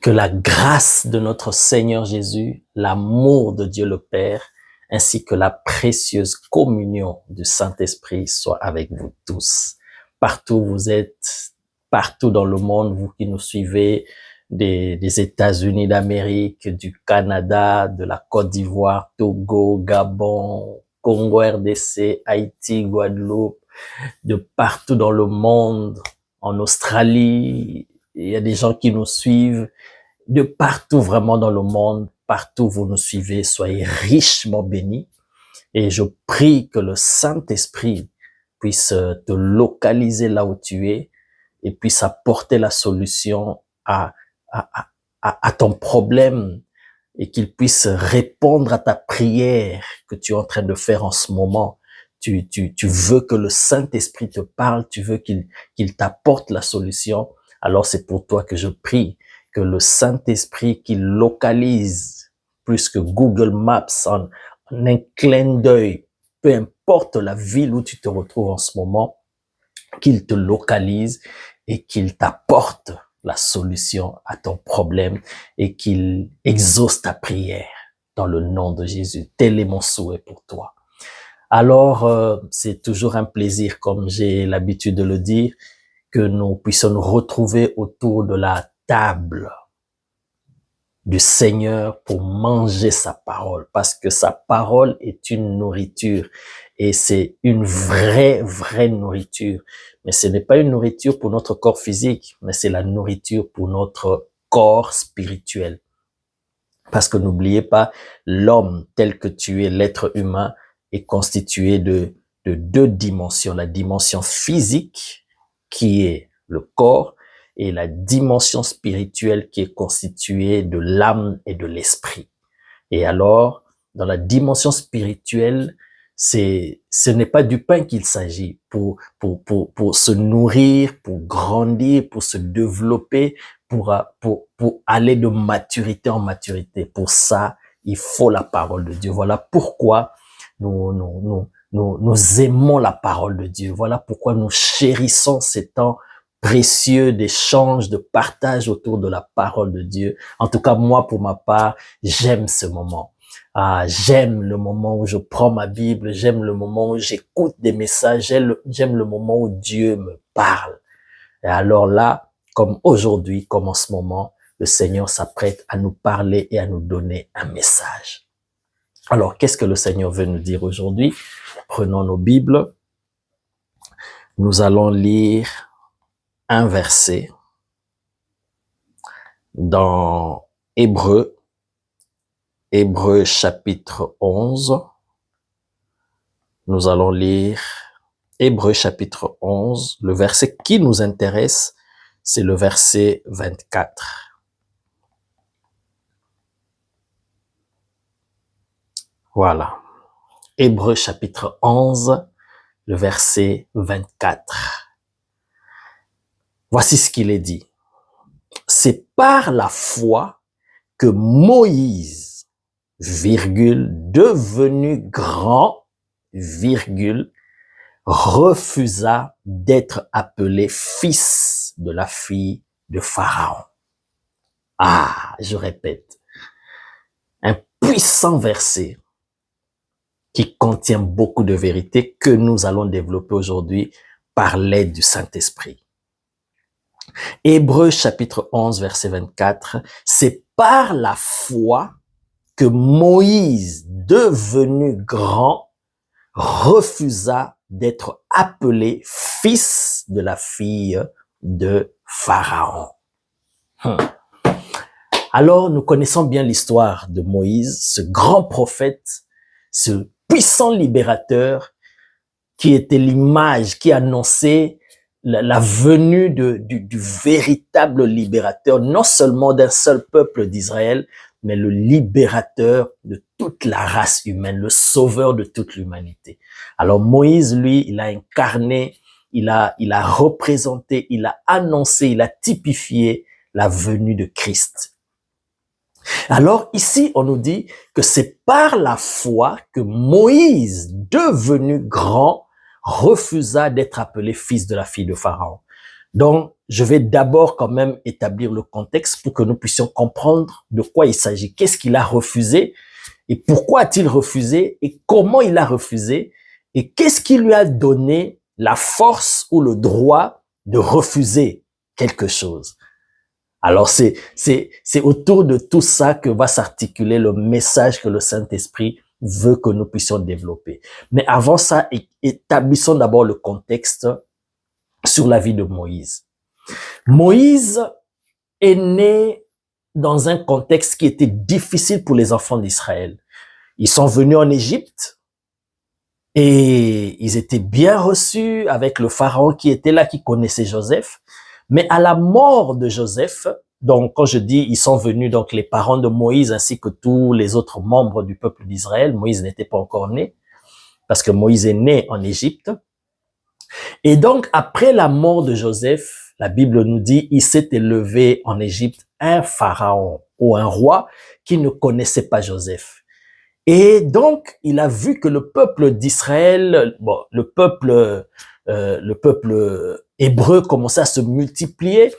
Que la grâce de notre Seigneur Jésus, l'amour de Dieu le Père, ainsi que la précieuse communion du Saint-Esprit soit avec vous tous. Partout où vous êtes, partout dans le monde, vous qui nous suivez, des États-Unis d'Amérique, du Canada, de la Côte d'Ivoire, Togo, Gabon, Congo RDC, Haïti, Guadeloupe, de partout dans le monde, en Australie, il y a des gens qui nous suivent de partout vraiment dans le monde, partout où vous nous suivez, soyez richement bénis. Et je prie que le Saint-Esprit puisse te localiser là où tu es et puisse apporter la solution à ton problème et qu'il puisse répondre à ta prière que tu es en train de faire en ce moment. Tu veux que le Saint-Esprit te parle, tu veux qu'il t'apporte la solution. Alors c'est pour toi que je prie que le Saint-Esprit qui localise plus que Google Maps en un clin d'œil, peu importe la ville où tu te retrouves en ce moment, qu'il te localise et qu'il t'apporte la solution à ton problème et qu'il exauce ta prière dans le nom de Jésus. Tel est mon souhait pour toi. Alors, c'est toujours un plaisir, comme j'ai l'habitude de le dire, que nous puissions nous retrouver autour de la table du Seigneur pour manger sa parole, parce que sa parole est une nourriture et c'est une vraie nourriture. Mais ce n'est pas une nourriture pour notre corps physique, mais c'est la nourriture pour notre corps spirituel. Parce que n'oubliez pas, l'homme tel que tu es, l'être humain, est constitué de deux dimensions. La dimension physique, qui est le corps, et la dimension spirituelle qui est constituée de l'âme et de l'esprit. Et alors, dans la dimension spirituelle, ce n'est pas du pain qu'il s'agit pour se nourrir, pour grandir, pour se développer, pour aller de maturité en maturité. Pour ça, il faut la parole de Dieu. Voilà pourquoi nous aimons la parole de Dieu. Voilà pourquoi nous chérissons ces temps précieux d'échange, de partage autour de la parole de Dieu. En tout cas, moi, pour ma part, j'aime ce moment. J'aime le moment où je prends ma Bible, j'aime le moment où j'écoute des messages, j'aime le moment où Dieu me parle. Et alors là, comme aujourd'hui, comme en ce moment, le Seigneur s'apprête à nous parler et à nous donner un message. Alors, qu'est-ce que le Seigneur veut nous dire aujourd'hui? Prenons nos Bibles. Nous allons lire un verset dans Hébreux chapitre 11. Nous allons lire Hébreux chapitre 11. Le verset qui nous intéresse, c'est le verset 24. Voilà. Hébreux chapitre 11, le verset 24. Voici ce qu'il est dit. C'est par la foi que Moïse, devenu grand, refusa d'être appelé fils de la fille de Pharaon. Je répète, un puissant verset qui contient beaucoup de vérités que nous allons développer aujourd'hui par l'aide du Saint-Esprit. Hébreux chapitre 11, verset 24, c'est par la foi que Moïse, devenu grand, refusa d'être appelé fils de la fille de Pharaon. Alors, nous connaissons bien l'histoire de Moïse, ce grand prophète, ce puissant libérateur qui était l'image, qui annonçait la venue du véritable libérateur, non seulement d'un seul peuple d'Israël, mais le libérateur de toute la race humaine, le sauveur de toute l'humanité. Alors Moïse, lui, il a incarné, il a représenté, il a annoncé, il a typifié la venue de Christ. Alors ici, on nous dit que c'est par la foi que Moïse, devenu grand, refusa d'être appelé fils de la fille de Pharaon. Donc, je vais d'abord quand même établir le contexte pour que nous puissions comprendre de quoi il s'agit. Qu'est-ce qu'il a refusé et pourquoi a-t-il refusé et comment il a refusé et qu'est-ce qui lui a donné la force ou le droit de refuser quelque chose. Alors, c'est autour de tout ça que va s'articuler le message que le Saint-Esprit veut que nous puissions développer. Mais avant ça, établissons d'abord le contexte sur la vie de Moïse. Moïse est né dans un contexte qui était difficile pour les enfants d'Israël. Ils sont venus en Égypte et ils étaient bien reçus avec le pharaon qui était là, qui connaissait Joseph. Mais à la mort de Joseph, donc quand je dis ils sont venus, donc les parents de Moïse ainsi que tous les autres membres du peuple d'Israël, Moïse n'était pas encore né, parce que Moïse est né en Égypte. Et donc après la mort de Joseph, la Bible nous dit, il s'est élevé en Égypte un pharaon ou un roi qui ne connaissait pas Joseph. Et donc, il a vu que le peuple d'Israël, bon, le peuple hébreu commençait à se multiplier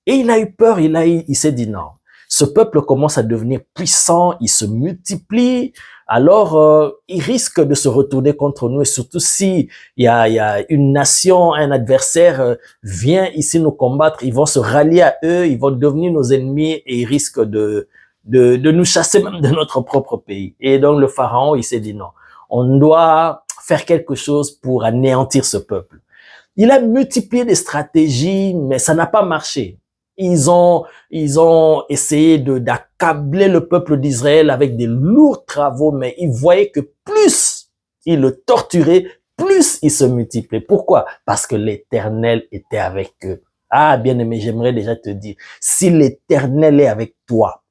et il a eu peur, il s'est dit non, ce peuple commence à devenir puissant, il se multiplie, alors il risque de se retourner contre nous et surtout si il y a une nation, un adversaire vient ici nous combattre, ils vont se rallier à eux, ils vont devenir nos ennemis et ils risquent de nous chasser même de notre propre pays. Et donc le pharaon, il s'est dit non, on doit faire quelque chose pour anéantir ce peuple. Il a multiplié des stratégies, mais ça n'a pas marché. Ils ont essayé d'accabler le peuple d'Israël avec des lourds travaux, mais ils voyaient que plus ils le torturaient, plus il se multipliait. Pourquoi? Parce que l'Éternel était avec eux. Ah, bien-aimé, j'aimerais déjà te dire, si l'Éternel est avec toi,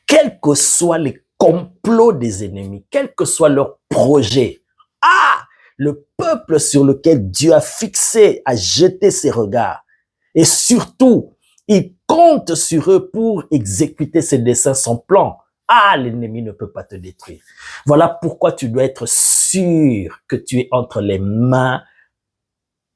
quels que soient les complots des ennemis, quel que soit leur projet, le peuple sur lequel Dieu a fixé, a jeté ses regards, et surtout, il compte sur eux pour exécuter ses desseins, son plan. L'ennemi ne peut pas te détruire. Voilà pourquoi tu dois être sûr que tu es entre les mains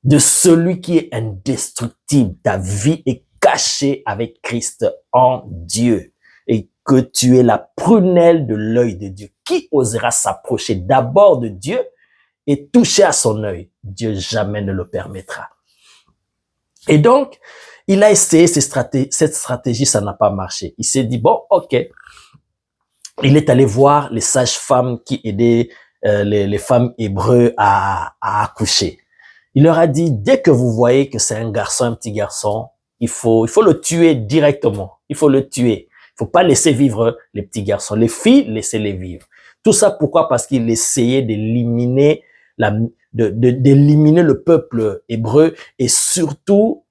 de celui qui est indestructible. Ta vie est cachée avec Christ en Dieu. Et que tu es la prunelle de l'œil de Dieu. Qui osera s'approcher d'abord de Dieu et toucher à son œil? Dieu jamais ne le permettra. Et donc, il a essayé cette stratégie, ça n'a pas marché. Il s'est dit, bon, ok. Il est allé voir les sages-femmes qui aidaient les femmes hébreues à accoucher. Il leur a dit, dès que vous voyez que c'est un garçon, un petit garçon, il faut le tuer directement. Il faut le tuer. Il faut pas laisser vivre les petits garçons. Les filles, laissez-les vivre. Tout ça, pourquoi? Parce qu'il essayait d'éliminer d'éliminer le peuple hébreu et surtout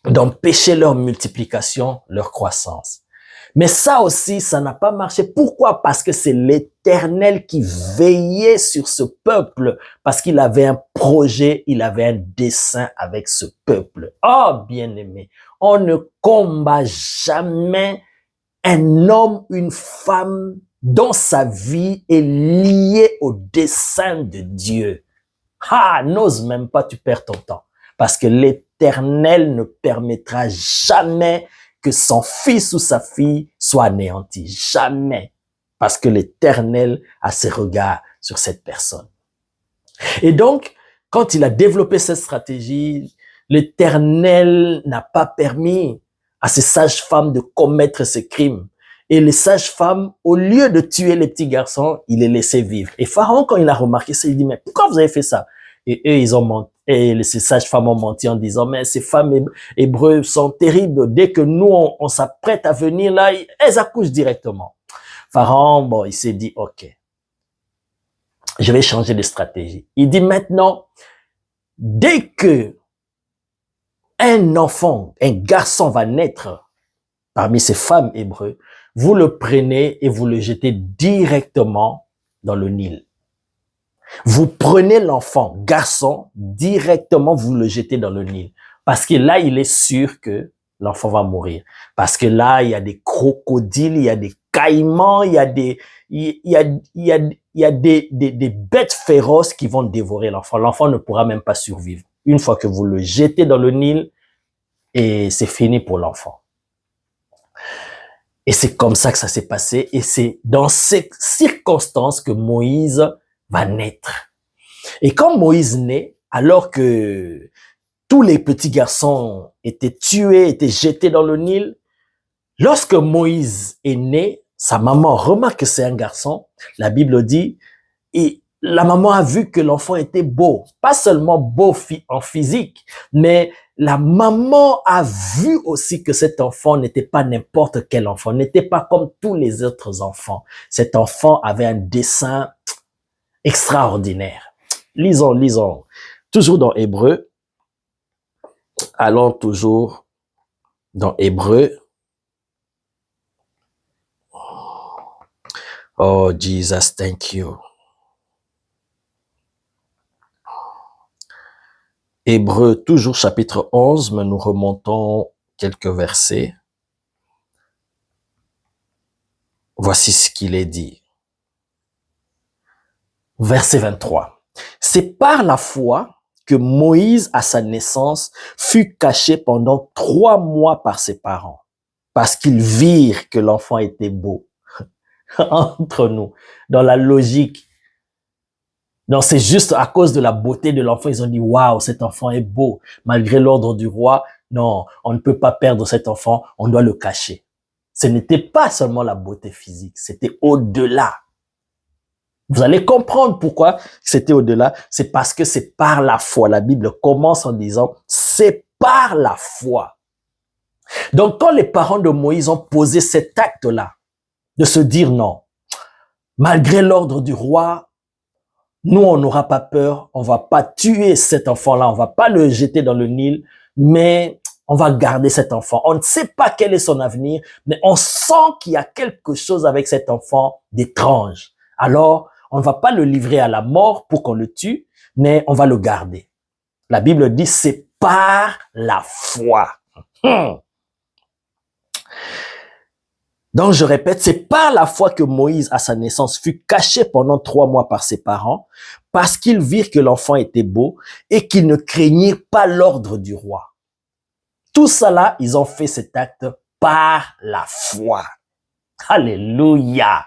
d'empêcher leur multiplication, leur croissance. Mais ça aussi, ça n'a pas marché. Pourquoi? Parce que c'est l'Éternel qui veillait sur ce peuple, parce qu'il avait un projet, il avait un dessein avec ce peuple. Oh, bien-aimé, on ne combat jamais un homme, une femme dont sa vie est liée au dessein de Dieu. N'ose même pas, tu perds ton temps. Parce que l'Éternel ne permettra jamais que son fils ou sa fille soit anéanti. Jamais. Parce que l'Éternel a ses regards sur cette personne. Et donc, quand il a développé cette stratégie, l'Éternel n'a pas permis à ces sages-femmes de commettre ces crimes. Et les sages-femmes, au lieu de tuer les petits garçons, il les laissait vivre. Et Pharaon, quand il a remarqué ça, il dit, mais pourquoi vous avez fait ça? Et eux, ils ont menti. Et ces sages-femmes ont menti en disant, mais ces femmes hébreues sont terribles. Dès que nous, on s'apprête à venir là, elles accouchent directement. Pharaon, bon, il s'est dit, ok, je vais changer de stratégie. Il dit maintenant, dès que un enfant, un garçon va naître parmi ces femmes hébreues, vous le prenez et vous le jetez directement dans le Nil. Vous prenez l'enfant, garçon, directement vous le jetez dans le Nil. Parce que là, il est sûr que l'enfant va mourir. Parce que là, il y a des crocodiles, il y a des caïmans, il y a des bêtes féroces qui vont dévorer l'enfant. L'enfant ne pourra même pas survivre. Une fois que vous le jetez dans le Nil, et c'est fini pour l'enfant. Et c'est comme ça que ça s'est passé, et c'est dans ces circonstances que Moïse va naître. Et quand Moïse naît, alors que tous les petits garçons étaient tués, étaient jetés dans le Nil, lorsque Moïse est né, sa maman remarque que c'est un garçon. La Bible dit, et la maman a vu que l'enfant était beau. Pas seulement beau en physique, mais la maman a vu aussi que cet enfant n'était pas n'importe quel enfant, n'était pas comme tous les autres enfants. Cet enfant avait un dessein extraordinaire. Lisons. Toujours dans Hébreu. Allons toujours dans Hébreu. Oh, Jesus, thank you. Hébreu, toujours chapitre 11, mais nous remontons quelques versets. Voici ce qu'il est dit. Verset 23. C'est par la foi que Moïse, à sa naissance, fut caché pendant 3 mois par ses parents, parce qu'ils virent que l'enfant était beau. Entre nous, dans la logique. Non, c'est juste à cause de la beauté de l'enfant, ils ont dit, waouh, cet enfant est beau. Malgré l'ordre du roi, non, on ne peut pas perdre cet enfant, on doit le cacher. Ce n'était pas seulement la beauté physique, c'était au-delà. Vous allez comprendre pourquoi c'était au-delà. C'est parce que c'est par la foi. La Bible commence en disant, c'est par la foi. Donc, quand les parents de Moïse ont posé cet acte-là, de se dire non, malgré l'ordre du roi, nous, on n'aura pas peur, on va pas tuer cet enfant-là, on va pas le jeter dans le Nil, mais on va garder cet enfant. On ne sait pas quel est son avenir, mais on sent qu'il y a quelque chose avec cet enfant d'étrange. Alors, on ne va pas le livrer à la mort pour qu'on le tue, mais on va le garder. La Bible dit, c'est par la foi. Donc, je répète, c'est par la foi que Moïse, à sa naissance, fut caché pendant 3 mois par ses parents, parce qu'ils virent que l'enfant était beau et qu'ils ne craignirent pas l'ordre du roi. Tout cela, ils ont fait cet acte par la foi. Alléluia.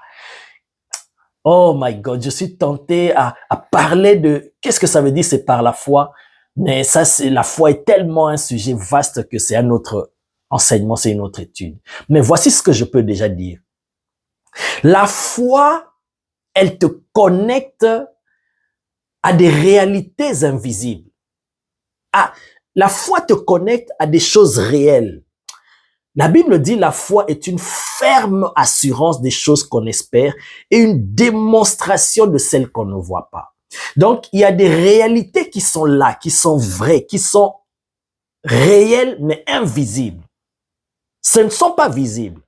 Oh my God, je suis tenté à parler de qu'est-ce que ça veut dire, c'est par la foi. Mais ça, la foi est tellement un sujet vaste que c'est un autre enseignement, c'est une autre étude. Mais voici ce que je peux déjà dire. La foi, elle te connecte à des réalités invisibles. La foi te connecte à des choses réelles. La Bible dit la foi est une ferme assurance des choses qu'on espère et une démonstration de celles qu'on ne voit pas. Donc, il y a des réalités qui sont là, qui sont vraies, qui sont réelles mais invisibles. Ce ne sont pas visibles.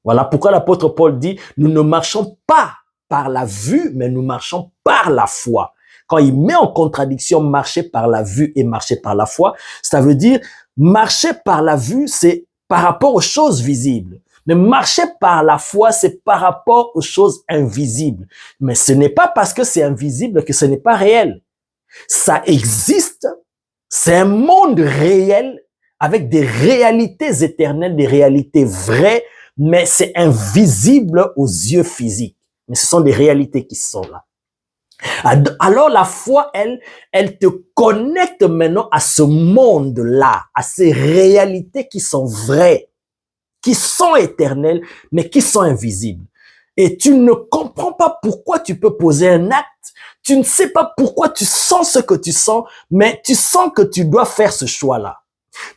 Voilà pourquoi l'apôtre Paul dit, nous ne marchons pas par la vue, mais nous marchons par la foi. Quand il met en contradiction marcher par la vue et marcher par la foi, ça veut dire marcher par la vue, c'est par rapport aux choses visibles. Mais marcher par la foi, c'est par rapport aux choses invisibles. Mais ce n'est pas parce que c'est invisible que ce n'est pas réel. Ça existe, c'est un monde réel avec des réalités éternelles, des réalités vraies, mais c'est invisible aux yeux physiques. Mais ce sont des réalités qui sont là. Alors la foi, elle te connecte maintenant à ce monde-là, à ces réalités qui sont vraies, qui sont éternelles, mais qui sont invisibles. Et tu ne comprends pas pourquoi tu peux poser un acte, tu ne sais pas pourquoi tu sens ce que tu sens, mais tu sens que tu dois faire ce choix-là.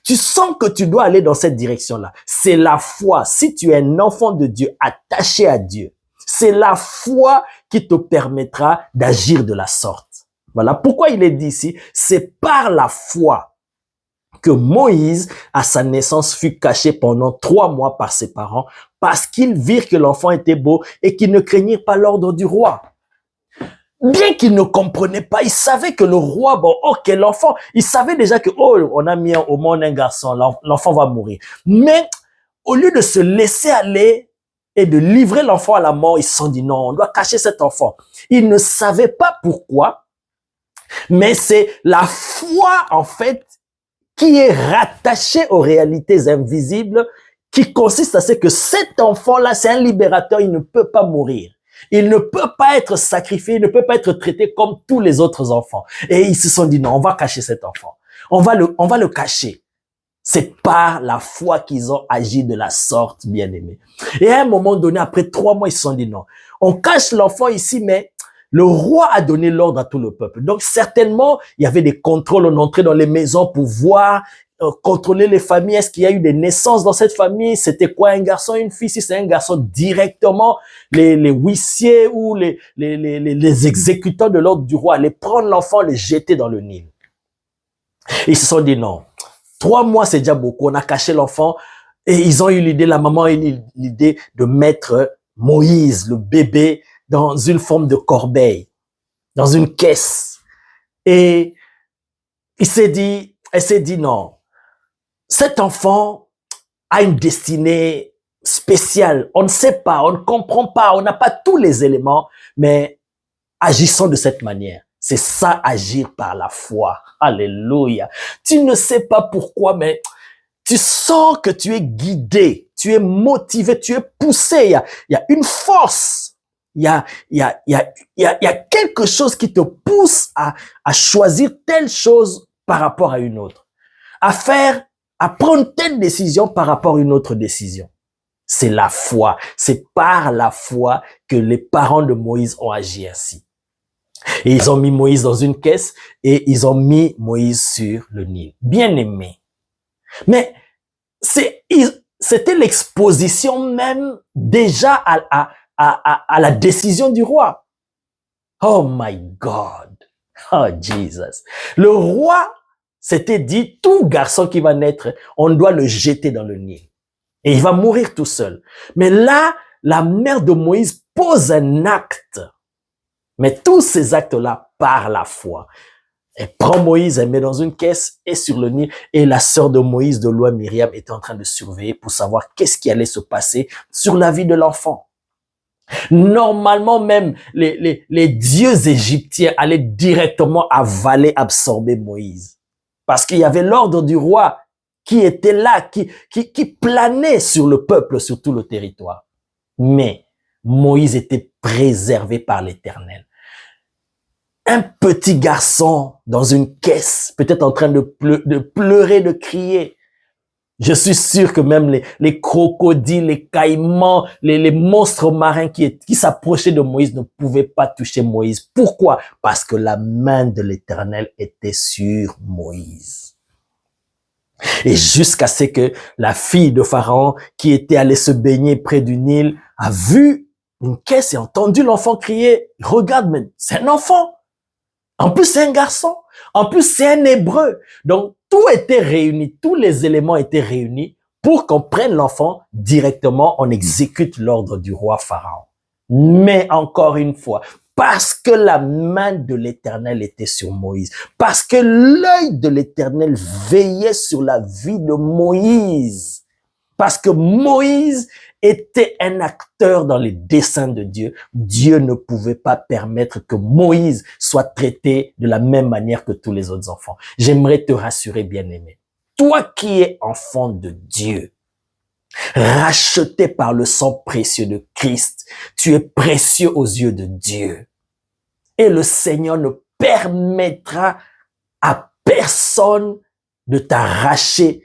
Tu sens que tu dois aller dans cette direction-là. C'est la foi. Si tu es un enfant de Dieu, attaché à Dieu, c'est la foi qui te permettra d'agir de la sorte. Voilà pourquoi il est dit ici, c'est par la foi que Moïse, à sa naissance, fut caché pendant 3 mois par ses parents, parce qu'ils virent que l'enfant était beau et qu'ils ne craignirent pas l'ordre du roi. Bien qu'ils ne comprenaient pas, ils savaient que le roi, bon, ok, l'enfant, ils savaient déjà que, oh, on a mis au monde un garçon, l'enfant va mourir. Mais, au lieu de se laisser aller et de livrer l'enfant à la mort, ils se sont dit, non, on doit cacher cet enfant. Ils ne savaient pas pourquoi, mais c'est la foi, en fait, qui est rattaché aux réalités invisibles, qui consiste à ce que cet enfant-là, c'est un libérateur, il ne peut pas mourir. Il ne peut pas être sacrifié, il ne peut pas être traité comme tous les autres enfants. Et ils se sont dit, non, on va cacher cet enfant. On va le cacher. C'est par la foi qu'ils ont agi de la sorte, bien-aimés. Et à un moment donné, après 3 mois, ils se sont dit, non, on cache l'enfant ici, mais le roi a donné l'ordre à tout le peuple. Donc, certainement, il y avait des contrôles. On entrait dans les maisons pour voir, contrôler les familles. Est-ce qu'il y a eu des naissances dans cette famille? C'était quoi, un garçon, une fille? Si c'est un garçon, directement, les huissiers ou les exécutants de l'ordre du roi allaient prendre l'enfant, le jeter dans le Nil. Et ils se sont dit, non, 3 mois, c'est déjà beaucoup. On a caché l'enfant et ils ont eu l'idée, la maman a eu l'idée de mettre Moïse, le bébé, dans une forme de corbeille, dans une caisse. Et elle s'est dit non, cet enfant a une destinée spéciale. On ne sait pas, on ne comprend pas, on n'a pas tous les éléments, mais agissons de cette manière. C'est ça, agir par la foi. Alléluia. Tu ne sais pas pourquoi, mais tu sens que tu es guidé, tu es motivé, tu es poussé. Il y a une force. Il y a quelque chose qui te pousse à choisir telle chose par rapport à une autre. À prendre telle décision par rapport à une autre décision. C'est la foi. C'est par la foi que les parents de Moïse ont agi ainsi. Et ils ont mis Moïse dans une caisse et ils ont mis Moïse sur le Nil. Bien aimé. Mais c'était l'exposition même déjà à la décision du roi. Oh my God. Oh Jesus. Le roi s'était dit, tout garçon qui va naître, on doit le jeter dans le Nil. Et il va mourir tout seul. Mais là, la mère de Moïse pose un acte. Mais tous ces actes-là, par la foi. Elle prend Moïse, elle met dans une caisse et sur le Nil. Et la sœur de Moïse, de loin, Myriam, était en train de surveiller pour savoir qu'est-ce qui allait se passer sur la vie de l'enfant. Normalement, même, les dieux égyptiens allaient directement avaler, absorber Moïse. Parce qu'il y avait l'ordre du roi qui était là, qui planait sur le peuple, sur tout le territoire. Mais Moïse était préservé par l'Éternel. Un petit garçon dans une caisse, peut-être en train de pleurer, de crier. Je suis sûr que même les crocodiles, les caïmans, les monstres marins qui s'approchaient de Moïse ne pouvaient pas toucher Moïse. Pourquoi? Parce que la main de l'Éternel était sur Moïse. Et jusqu'à ce que la fille de Pharaon, qui était allée se baigner près du Nil, a vu une caisse et entendu l'enfant crier. Regarde, mais c'est un enfant. En plus, c'est un garçon. En plus, c'est un hébreu. Donc, tout était réuni. Tous les éléments étaient réunis pour qu'on prenne l'enfant directement. On exécute l'ordre du roi Pharaon. Mais encore une fois, parce que la main de l'Éternel était sur Moïse, parce que l'œil de l'Éternel veillait sur la vie de Moïse, parce que Moïse était un acteur dans les desseins de Dieu, Dieu ne pouvait pas permettre que Moïse soit traité de la même manière que tous les autres enfants. J'aimerais te rassurer, bien-aimé. Toi qui es enfant de Dieu, racheté par le sang précieux de Christ, tu es précieux aux yeux de Dieu. Et le Seigneur ne permettra à personne de t'arracher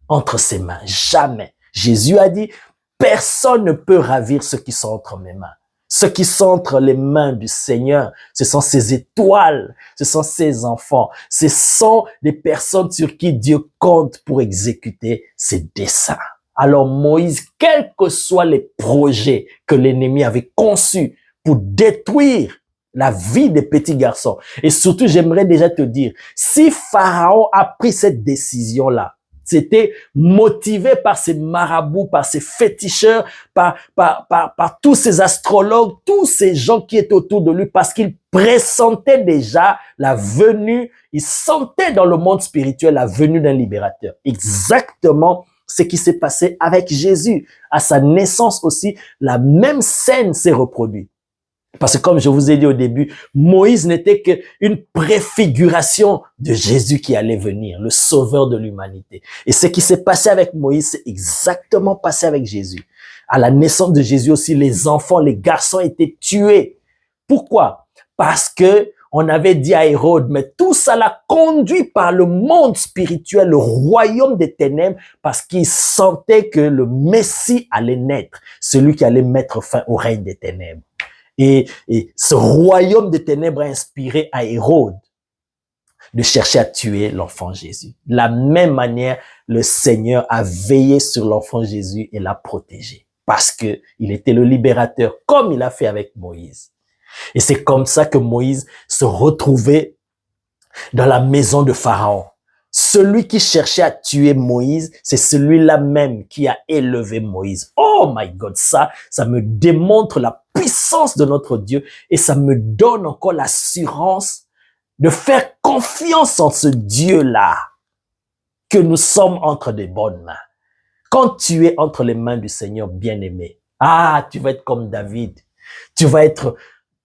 entre ses mains. Jamais. Jésus a dit, personne ne peut ravir ceux qui sont entre mes mains. Ceux qui sont entre les mains du Seigneur, ce sont ses étoiles, ce sont ses enfants, ce sont des personnes sur qui Dieu compte pour exécuter ses desseins. Alors Moïse, quels que soient les projets que l'ennemi avait conçus pour détruire la vie des petits garçons, et surtout j'aimerais déjà te dire, si Pharaon a pris cette décision-là, c'était motivé par ces marabouts, par ces féticheurs, par tous ces astrologues, tous ces gens qui étaient autour de lui, parce qu'il pressentait déjà la venue, il sentait dans le monde spirituel la venue d'un libérateur. Exactement ce qui s'est passé avec Jésus. À sa naissance aussi, la même scène s'est reproduite. Parce que comme je vous ai dit au début, Moïse n'était qu'une préfiguration de Jésus qui allait venir, le sauveur de l'humanité. Et ce qui s'est passé avec Moïse, c'est exactement passé avec Jésus. À la naissance de Jésus aussi, les enfants, les garçons étaient tués. Pourquoi? Parce que on avait dit à Hérode, mais tout ça l'a conduit par le monde spirituel, le royaume des ténèbres, parce qu'il sentait que le Messie allait naître, celui qui allait mettre fin au règne des ténèbres. Et ce royaume des ténèbres a inspiré à Hérode de chercher à tuer l'enfant Jésus. De la même manière, le Seigneur a veillé sur l'enfant Jésus et l'a protégé parce que il était le libérateur, comme il a fait avec Moïse. Et c'est comme ça que Moïse se retrouvait dans la maison de Pharaon. Celui qui cherchait à tuer Moïse, c'est celui-là même qui a élevé Moïse. Oh my God, ça me démontre la puissance de notre Dieu et ça me donne encore l'assurance de faire confiance en ce Dieu-là, que nous sommes entre des bonnes mains. Quand tu es entre les mains du Seigneur bien-aimé, tu vas être comme David. Tu vas être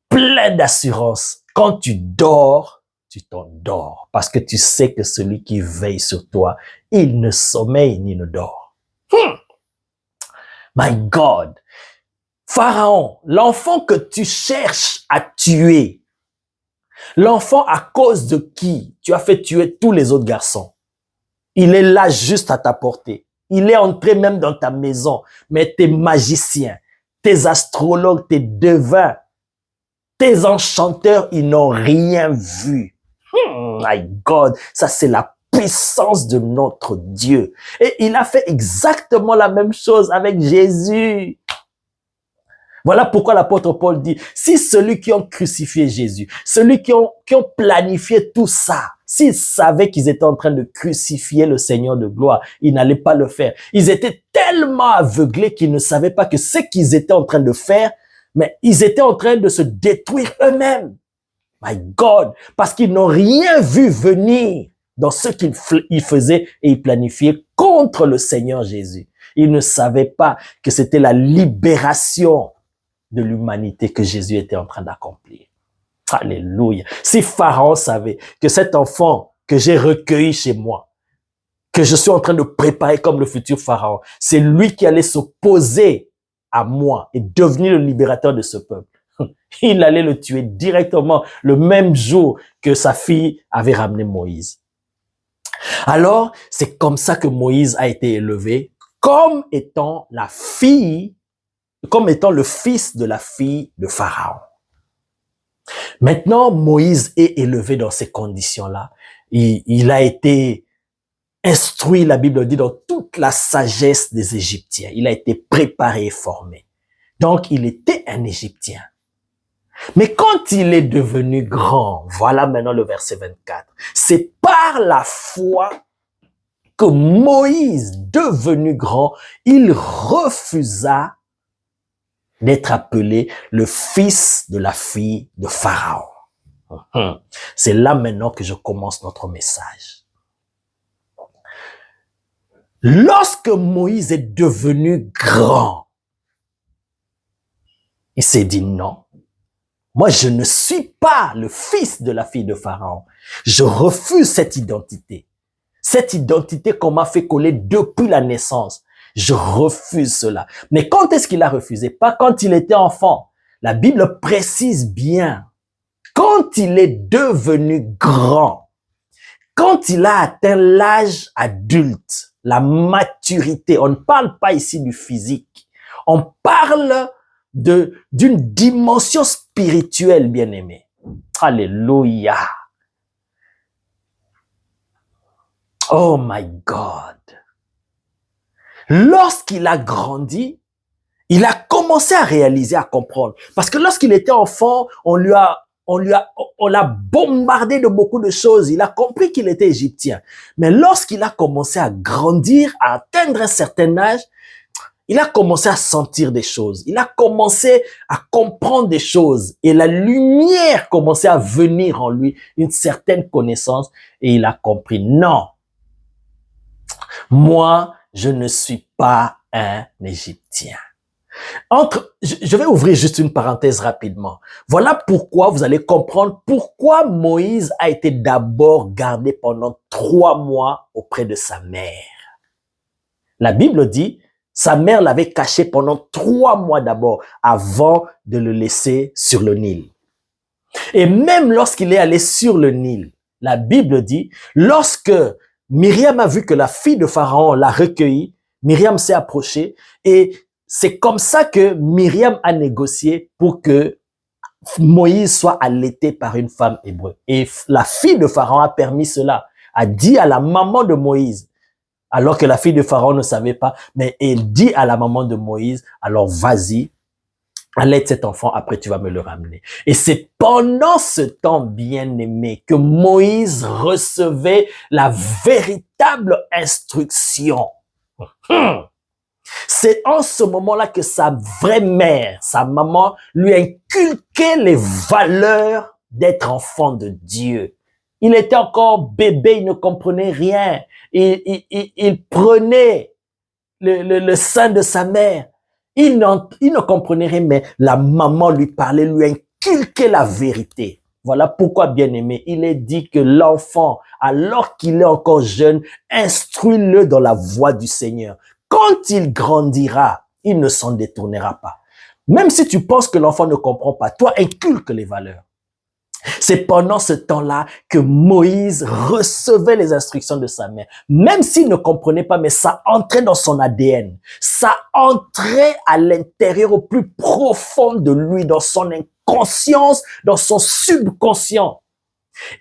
plein d'assurance. Quand tu dors, tu t'endors parce que tu sais que celui qui veille sur toi, il ne sommeille ni ne dort. My God. Pharaon, l'enfant que tu cherches à tuer, l'enfant à cause de qui tu as fait tuer tous les autres garçons, il est là juste à ta portée. Il est entré même dans ta maison, mais tes magiciens, tes astrologues, tes devins, tes enchanteurs, ils n'ont rien vu. My God, ça c'est la puissance de notre Dieu. Et il a fait exactement la même chose avec Jésus. Voilà pourquoi l'apôtre Paul dit, si celui qui ont crucifié Jésus, celui qui ont planifié tout ça, s'ils savaient qu'ils étaient en train de crucifier le Seigneur de gloire, ils n'allaient pas le faire. Ils étaient tellement aveuglés qu'ils ne savaient pas que ce qu'ils étaient en train de faire, mais ils étaient en train de se détruire eux-mêmes. My God, parce qu'ils n'ont rien vu venir dans ce qu'ils faisaient et ils planifiaient contre le Seigneur Jésus. Ils ne savaient pas que c'était la libération de l'humanité que Jésus était en train d'accomplir. Alléluia. Si Pharaon savait que cet enfant que j'ai recueilli chez moi, que je suis en train de préparer comme le futur Pharaon, c'est lui qui allait s'opposer à moi et devenir le libérateur de ce peuple, il allait le tuer directement le même jour que sa fille avait ramené Moïse. Alors, c'est comme ça que Moïse a été élevé, comme étant le fils de la fille de Pharaon. Maintenant, Moïse est élevé dans ces conditions-là. Il a été instruit, la Bible dit, dans toute la sagesse des Égyptiens. Il a été préparé et formé. Donc, il était un Égyptien. Mais quand il est devenu grand, voilà maintenant le verset 24, c'est par la foi que Moïse, devenu grand, il refusa d'être appelé le fils de la fille de Pharaon. C'est là maintenant que je commence notre message. Lorsque Moïse est devenu grand, il s'est dit non. Moi, je ne suis pas le fils de la fille de Pharaon. Je refuse cette identité. Cette identité qu'on m'a fait coller depuis la naissance. Je refuse cela. Mais quand est-ce qu'il a refusé? Pas quand il était enfant. La Bible précise bien. Quand il est devenu grand, quand il a atteint l'âge adulte, la maturité, on ne parle pas ici du physique. On parle d'une dimension spirituelle, bien-aimé. Alléluia. Oh my God. Lorsqu'il a grandi, il a commencé à réaliser, à comprendre. Parce que lorsqu'il était enfant, on l'a bombardé de beaucoup de choses. Il a compris qu'il était égyptien. Mais lorsqu'il a commencé à grandir, à atteindre un certain âge, il a commencé à sentir des choses. Il a commencé à comprendre des choses. Et la lumière commençait à venir en lui, une certaine connaissance. Et il a compris, non, moi, je ne suis pas un Égyptien. Je vais ouvrir juste une parenthèse rapidement. Voilà pourquoi vous allez comprendre pourquoi Moïse a été d'abord gardé pendant 3 mois auprès de sa mère. La Bible dit, sa mère l'avait caché pendant 3 mois d'abord avant de le laisser sur le Nil. Et même lorsqu'il est allé sur le Nil, la Bible dit, lorsque Myriam a vu que la fille de Pharaon l'a recueillie, Myriam s'est approchée et c'est comme ça que Myriam a négocié pour que Moïse soit allaité par une femme hébreu. Et la fille de Pharaon a permis cela, a dit à la maman de Moïse, alors que la fille de Pharaon ne savait pas, mais elle dit à la maman de Moïse, alors vas-y, allaite cet enfant, après tu vas me le ramener. Et c'est pendant ce temps bien-aimé que Moïse recevait la véritable instruction. C'est en ce moment-là que sa vraie mère, sa maman, lui inculquait les valeurs d'être enfant de Dieu. Il était encore bébé, il ne comprenait rien. Il prenait le sein de sa mère. Il ne comprenait rien, mais la maman lui parlait, lui inculquait la vérité. Voilà pourquoi, bien-aimé, il est dit que l'enfant, alors qu'il est encore jeune, instruis-le dans la voie du Seigneur. Quand il grandira, il ne s'en détournera pas. Même si tu penses que l'enfant ne comprend pas, toi, inculque les valeurs. C'est pendant ce temps-là que Moïse recevait les instructions de sa mère. Même s'il ne comprenait pas, mais ça entrait dans son ADN. Ça entrait à l'intérieur, au plus profond de lui, dans son inconscience, dans son subconscient.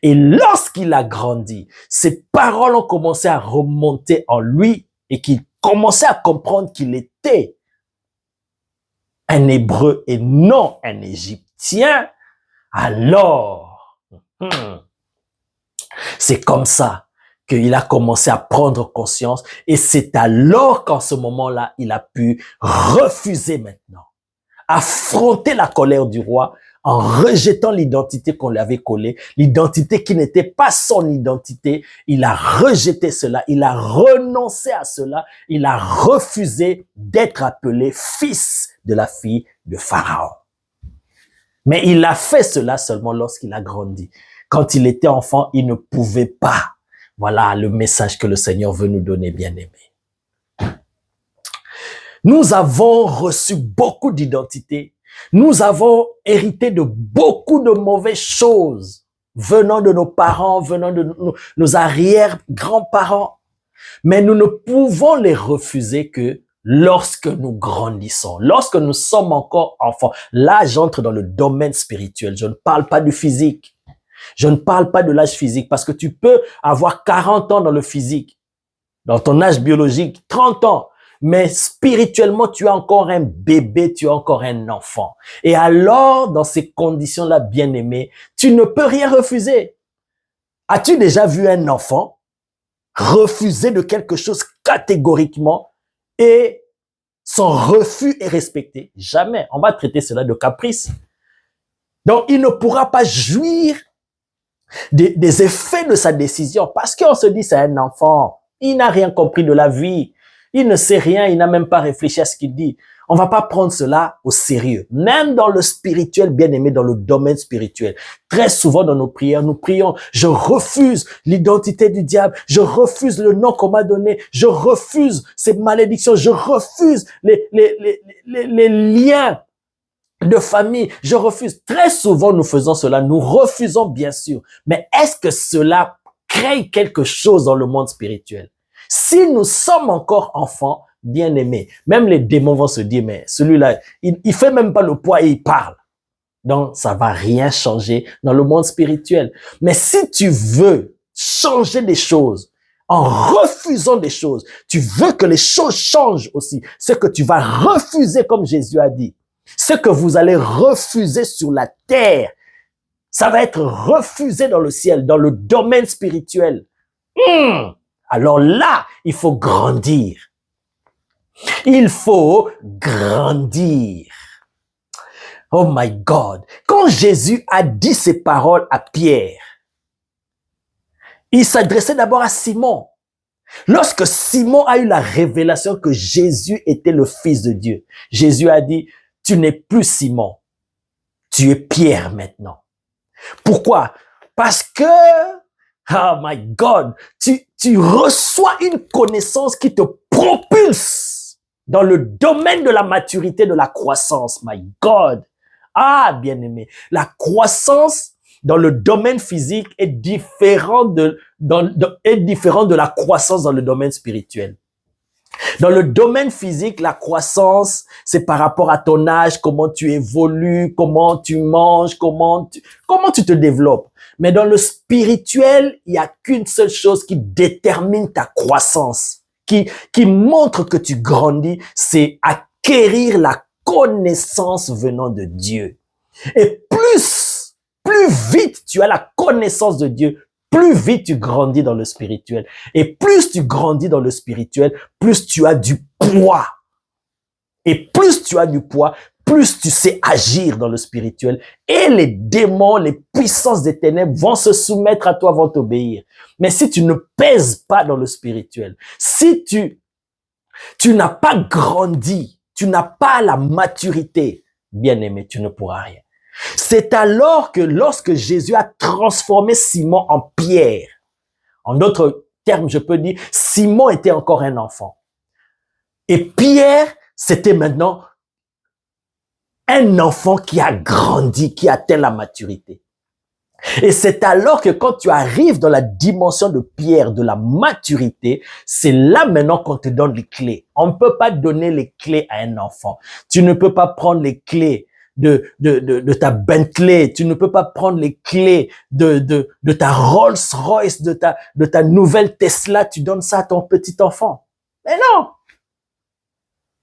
Et lorsqu'il a grandi, ces paroles ont commencé à remonter en lui et qu'il commençait à comprendre qu'il était un Hébreu et non un Égyptien. Alors, c'est comme ça qu'il a commencé à prendre conscience et c'est alors qu'en ce moment-là, il a pu refuser maintenant, affronter la colère du roi en rejetant l'identité qu'on lui avait collée, l'identité qui n'était pas son identité. Il a rejeté cela, il a renoncé à cela, il a refusé d'être appelé fils de la fille de Pharaon. Mais il a fait cela seulement lorsqu'il a grandi. Quand il était enfant, il ne pouvait pas. Voilà le message que le Seigneur veut nous donner, bien-aimés. Nous avons reçu beaucoup d'identités. Nous avons hérité de beaucoup de mauvaises choses venant de nos parents, venant de nos arrière-grands-parents. Mais nous ne pouvons les refuser que lorsque nous grandissons, lorsque nous sommes encore enfants. Là, j'entre dans le domaine spirituel. Je ne parle pas du physique. Je ne parle pas de l'âge physique parce que tu peux avoir 40 ans dans le physique, dans ton âge biologique, 30 ans. Mais spirituellement, tu es encore un bébé, tu es encore un enfant. Et alors, dans ces conditions-là, bien-aimé, tu ne peux rien refuser. As-tu déjà vu un enfant refuser de quelque chose catégoriquement et son refus est respecté? Jamais. On va traiter cela de caprice. Donc, il ne pourra pas jouir des effets de sa décision parce qu'on se dit c'est un enfant. Il n'a rien compris de la vie. Il ne sait rien, il n'a même pas réfléchi à ce qu'il dit. On va pas prendre cela au sérieux. Même dans le spirituel, bien aimé, dans le domaine spirituel. Très souvent dans nos prières, nous prions, je refuse l'identité du diable, je refuse le nom qu'on m'a donné, je refuse ces malédictions, je refuse les liens de famille, je refuse. Très souvent, nous faisons cela, nous refusons bien sûr. Mais est-ce que cela crée quelque chose dans le monde spirituel? Si nous sommes encore enfants, bien-aimés, même les démons vont se dire, mais celui-là, il fait même pas le poids et il parle. Donc, ça va rien changer dans le monde spirituel. Mais si tu veux changer des choses, en refusant des choses, tu veux que les choses changent aussi. Ce que tu vas refuser, comme Jésus a dit, ce que vous allez refuser sur la terre, ça va être refusé dans le ciel, dans le domaine spirituel. Alors là, il faut grandir. Il faut grandir. Oh my God. Quand Jésus a dit ces paroles à Pierre, il s'adressait d'abord à Simon. Lorsque Simon a eu la révélation que Jésus était le Fils de Dieu, Jésus a dit, tu n'es plus Simon, tu es Pierre maintenant. Pourquoi? Parce que, oh my God, tu reçois une connaissance qui te propulse dans le domaine de la maturité, de la croissance. My God. Ah, bien-aimé, la croissance dans le domaine physique est différente de la croissance dans le domaine spirituel. Dans le domaine physique, la croissance, c'est par rapport à ton âge, comment tu évolues, comment tu manges, comment tu te développes. Mais dans le spirituel, il n'y a qu'une seule chose qui détermine ta croissance, qui montre que tu grandis, c'est acquérir la connaissance venant de Dieu. Et plus vite tu as la connaissance de Dieu, plus vite tu grandis dans le spirituel. Et plus tu grandis dans le spirituel, plus tu as du poids. Et plus tu as du poids, plus tu sais agir dans le spirituel. Et les démons, les puissances des ténèbres vont se soumettre à toi, vont t'obéir. Mais si tu ne pèses pas dans le spirituel, si tu n'as pas grandi, tu n'as pas la maturité, bien-aimé, tu ne pourras rien. C'est alors que lorsque Jésus a transformé Simon en Pierre, en d'autres termes, je peux dire, Simon était encore un enfant. Et Pierre, c'était maintenant un enfant qui a grandi, qui a atteint la maturité. Et c'est alors que quand tu arrives dans la dimension de Pierre, de la maturité, c'est là maintenant qu'on te donne les clés. On ne peut pas donner les clés à un enfant. Tu ne peux pas prendre les clés de ta Bentley, tu ne peux pas prendre les clés de ta Rolls-Royce, de ta nouvelle Tesla, tu donnes ça à ton petit enfant. Mais non!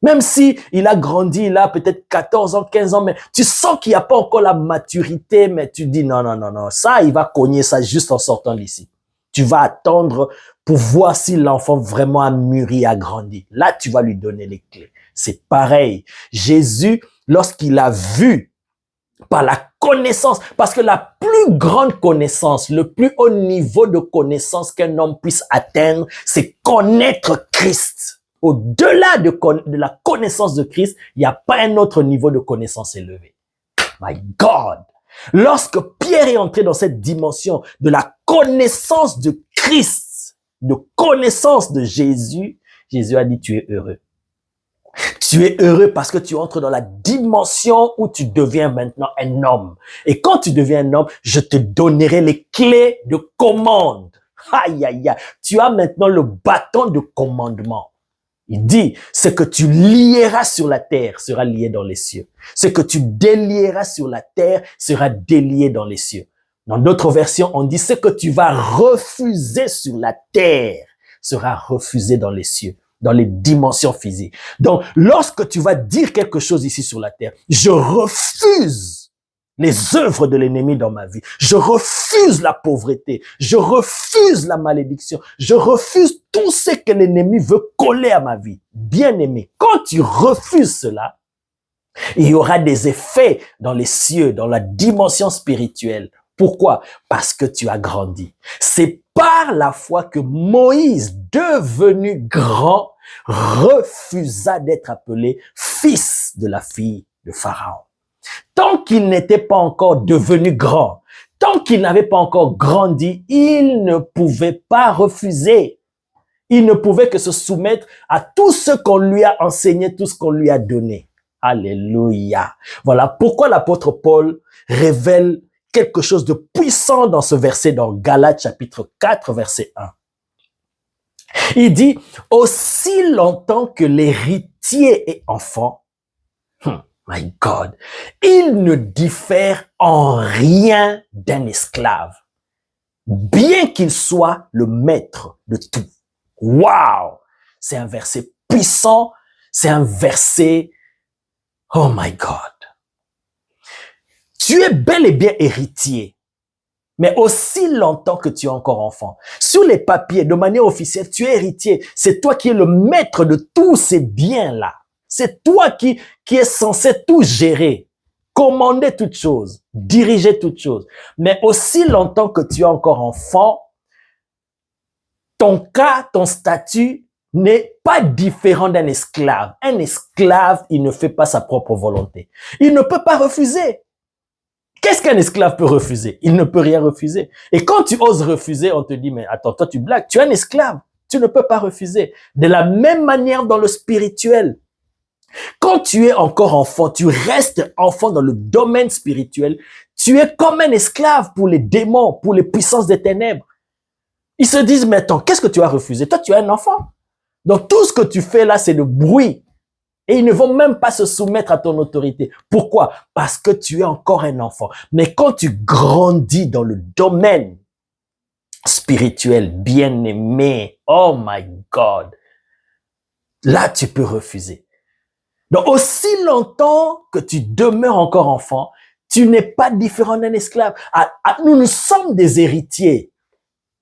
Même si il a grandi, il a peut-être 14 ans, 15 ans, mais tu sens qu'il n'y a pas encore la maturité, mais tu dis non, ça, il va cogner ça juste en sortant d'ici. Tu vas attendre pour voir si l'enfant vraiment a mûri, a grandi. Là, tu vas lui donner les clés. C'est pareil. Jésus, lorsqu'il a vu par la connaissance, parce que la plus grande connaissance, le plus haut niveau de connaissance qu'un homme puisse atteindre, c'est connaître Christ. Au-delà de la connaissance de Christ, il n'y a pas un autre niveau de connaissance élevé. My God! Lorsque Pierre est entré dans cette dimension de la connaissance de Christ, de connaissance de Jésus, Jésus a dit, tu es heureux. Tu es heureux parce que tu entres dans la dimension où tu deviens maintenant un homme. Et quand tu deviens un homme, je te donnerai les clés de commande. Aïe, aïe, aïe. Tu as maintenant le bâton de commandement. Il dit, ce que tu lieras sur la terre sera lié dans les cieux. Ce que tu délieras sur la terre sera délié dans les cieux. Dans d'autres versions, on dit, ce que tu vas refuser sur la terre sera refusé dans les cieux, dans les dimensions physiques. Donc, lorsque tu vas dire quelque chose ici sur la terre, je refuse les œuvres de l'ennemi dans ma vie. Je refuse la pauvreté. Je refuse la malédiction. Je refuse tout ce que l'ennemi veut coller à ma vie. Bien-aimé, quand tu refuses cela, il y aura des effets dans les cieux, dans la dimension spirituelle. Pourquoi? Parce que tu as grandi. C'est par la foi que Moïse, devenu grand, refusa d'être appelé fils de la fille de Pharaon. Tant qu'il n'était pas encore devenu grand, tant qu'il n'avait pas encore grandi, il ne pouvait pas refuser. Il ne pouvait que se soumettre à tout ce qu'on lui a enseigné, tout ce qu'on lui a donné. Alléluia. Voilà pourquoi l'apôtre Paul révèle quelque chose de puissant dans ce verset, dans Galates chapitre 4, verset 1. Il dit, aussi longtemps que l'héritier est enfant, my God, il ne diffère en rien d'un esclave, bien qu'il soit le maître de tout. Wow! C'est un verset puissant, c'est un verset, oh my God. Tu es bel et bien héritier, mais aussi longtemps que tu es encore enfant. Sur les papiers, de manière officielle, tu es héritier. C'est toi qui es le maître de tous ces biens-là. C'est toi qui es censé tout gérer, commander toutes choses, diriger toutes choses. Mais aussi longtemps que tu es encore enfant, ton cas, ton statut n'est pas différent d'un esclave. Un esclave, il ne fait pas sa propre volonté. Il ne peut pas refuser. Qu'est-ce qu'un esclave peut refuser? Il ne peut rien refuser. Et quand tu oses refuser, on te dit, mais attends, toi tu blagues, tu es un esclave. Tu ne peux pas refuser. De la même manière dans le spirituel. Quand tu es encore enfant, tu restes enfant dans le domaine spirituel, tu es comme un esclave pour les démons, pour les puissances des ténèbres. Ils se disent, mais attends, qu'est-ce que tu as refusé? Toi, tu es un enfant. Donc, tout ce que tu fais là, c'est le bruit. Et ils ne vont même pas se soumettre à ton autorité. Pourquoi? Parce que tu es encore un enfant. Mais quand tu grandis dans le domaine spirituel, bien-aimé, oh my God, là, tu peux refuser. Donc, aussi longtemps que tu demeures encore enfant, tu n'es pas différent d'un esclave. Nous sommes des héritiers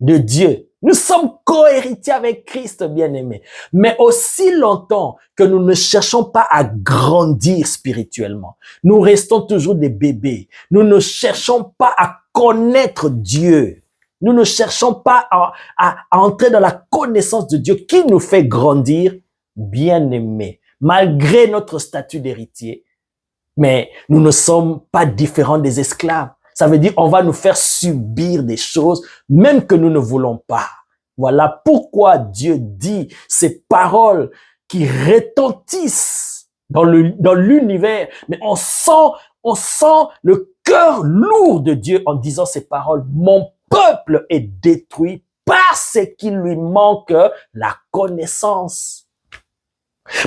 de Dieu. Nous sommes co-héritiers avec Christ, bien-aimé. Mais aussi longtemps que nous ne cherchons pas à grandir spirituellement, nous restons toujours des bébés. Nous ne cherchons pas à connaître Dieu. Nous ne cherchons pas à entrer dans la connaissance de Dieu qui nous fait grandir, bien-aimé. Malgré notre statut d'héritier, mais nous ne sommes pas différents des esclaves. Ça veut dire on va nous faire subir des choses, même que nous ne voulons pas. Voilà pourquoi Dieu dit ces paroles qui retentissent dans l'univers. Mais on sent le cœur lourd de Dieu en disant ces paroles. Mon peuple est détruit parce qu'il lui manque la connaissance.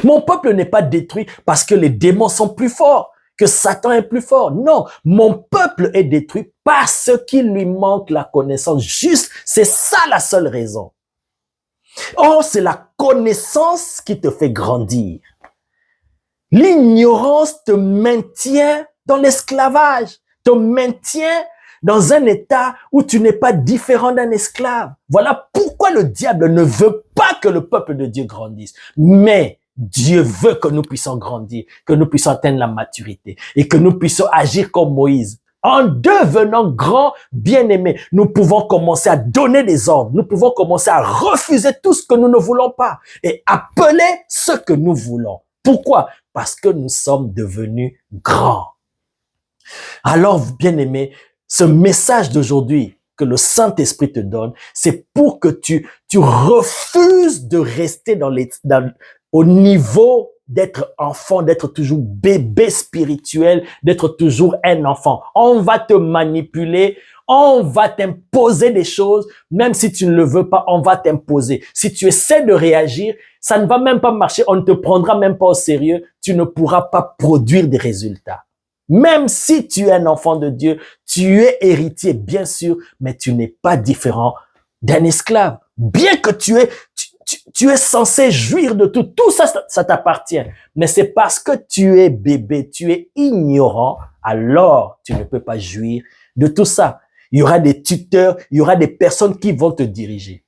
Mon peuple n'est pas détruit parce que les démons sont plus forts, que Satan est plus fort. Non, mon peuple est détruit parce qu'il lui manque la connaissance. Juste, c'est ça la seule raison. Or, c'est la connaissance qui te fait grandir. L'ignorance te maintient dans l'esclavage, te maintient dans un état où tu n'es pas différent d'un esclave. Voilà pourquoi le diable ne veut pas que le peuple de Dieu grandisse. Mais Dieu veut que nous puissions grandir, que nous puissions atteindre la maturité et que nous puissions agir comme Moïse. En devenant grands, bien-aimés, nous pouvons commencer à donner des ordres. Nous pouvons commencer à refuser tout ce que nous ne voulons pas et appeler ce que nous voulons. Pourquoi? Parce que nous sommes devenus grands. Alors, bien-aimés, ce message d'aujourd'hui que le Saint-Esprit te donne, c'est pour que tu refuses de rester au niveau d'être enfant, d'être toujours bébé spirituel, d'être toujours un enfant. On va te manipuler, on va t'imposer des choses, même si tu ne le veux pas, on va t'imposer. Si tu essaies de réagir, ça ne va même pas marcher, on ne te prendra même pas au sérieux, tu ne pourras pas produire des résultats. Même si tu es un enfant de Dieu, tu es héritier, bien sûr, mais tu n'es pas différent d'un esclave. Bien que tu es censé jouir de tout. Tout ça, ça t'appartient. Mais c'est parce que tu es bébé, tu es ignorant, alors tu ne peux pas jouir de tout ça. Il y aura des tuteurs, il y aura des personnes qui vont te diriger.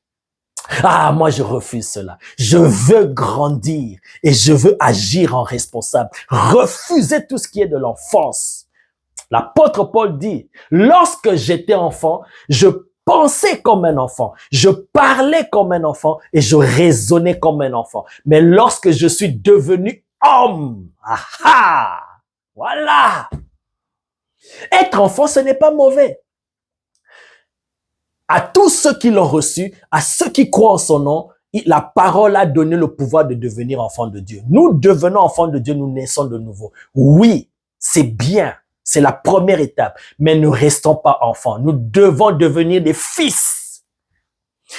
Ah, moi, je refuse cela. Je veux grandir et je veux agir en responsable. Refuser tout ce qui est de l'enfance. L'apôtre Paul dit, lorsque j'étais enfant, je pensais comme un enfant, je parlais comme un enfant et je raisonnais comme un enfant. Mais lorsque je suis devenu homme, voilà. Être enfant, ce n'est pas mauvais. À tous ceux qui l'ont reçu, à ceux qui croient en son nom, la parole a donné le pouvoir de devenir enfant de Dieu. Nous devenons enfants de Dieu, nous naissons de nouveau. Oui, c'est bien. C'est la première étape. Mais ne restons pas enfants. Nous devons devenir des fils.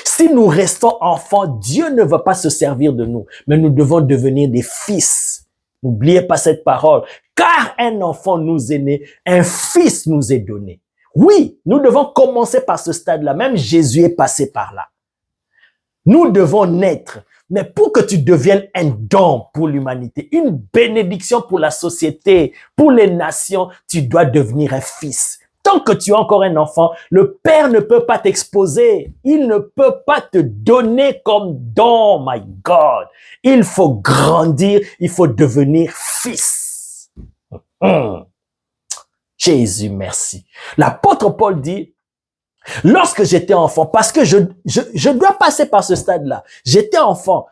Si nous restons enfants, Dieu ne va pas se servir de nous. Mais nous devons devenir des fils. N'oubliez pas cette parole. Car un enfant nous est né, un fils nous est donné. Oui, nous devons commencer par ce stade-là. Même Jésus est passé par là. Nous devons naître. Mais pour que tu deviennes un don pour l'humanité, une bénédiction pour la société, pour les nations, tu dois devenir un fils. Tant que tu es encore un enfant, le Père ne peut pas t'exposer. Il ne peut pas te donner comme don, my God. Il faut grandir, il faut devenir fils. Jésus, merci. L'apôtre Paul dit, Lorsque j'étais enfant, parce que je dois passer par ce stade-là. J'étais enfant.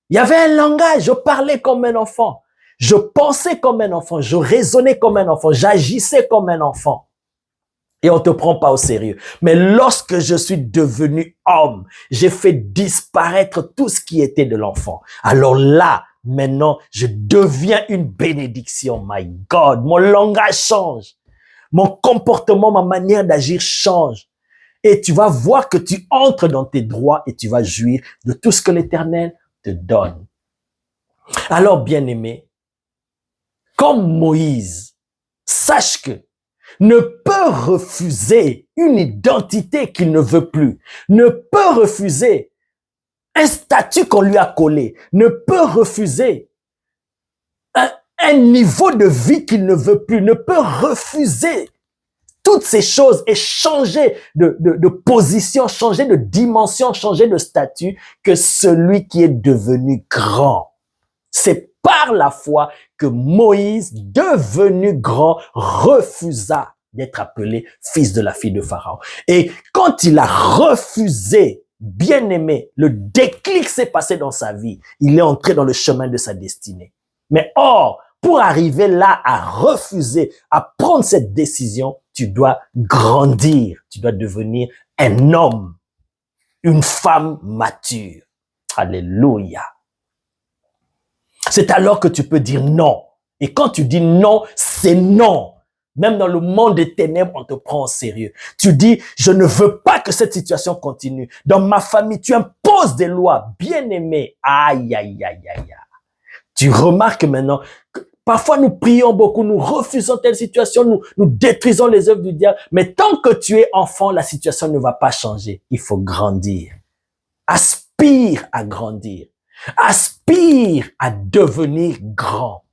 Il y avait un langage, je parlais comme un enfant. Je pensais comme un enfant, je raisonnais comme un enfant, j'agissais comme un enfant. Et on te prend pas au sérieux. Mais lorsque je suis devenu homme, j'ai fait disparaître tout ce qui était de l'enfant. Alors là, maintenant, je deviens une bénédiction. My God, mon langage change. Mon comportement, ma manière d'agir change. Et tu vas voir que tu entres dans tes droits et tu vas jouir de tout ce que l'Éternel te donne. Alors, bien-aimé, comme Moïse, sache que ne peut refuser une identité qu'il ne veut plus, ne peut refuser un statut qu'on lui a collé, ne peut refuser un niveau de vie qu'il ne veut plus, ne peut refuser toutes ces choses et changer de position, changer de dimension, changer de statut que celui qui est devenu grand. C'est par la foi que Moïse, devenu grand, refusa d'être appelé fils de la fille de Pharaon. Et quand il a refusé, bien aimé, le déclic s'est passé dans sa vie. Il est entré dans le chemin de sa destinée. Mais or, pour arriver là à refuser, à prendre cette décision, tu dois grandir, tu dois devenir un homme, une femme mature. Alléluia. C'est alors que tu peux dire non. Et quand tu dis non, c'est non. Même dans le monde des ténèbres, on te prend au sérieux. Tu dis, je ne veux pas que cette situation continue. Dans ma famille, tu imposes des lois. Bien-aimé, aïe, aïe, aïe, aïe, aïe. Tu remarques maintenant que parfois nous prions beaucoup, nous refusons telle situation, nous détruisons les œuvres du diable. Mais tant que tu es enfant, la situation ne va pas changer. Il faut grandir. Aspire à grandir. Aspire à devenir grand.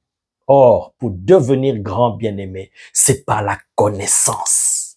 Or, pour devenir grand, bien-aimé, c'est par la connaissance.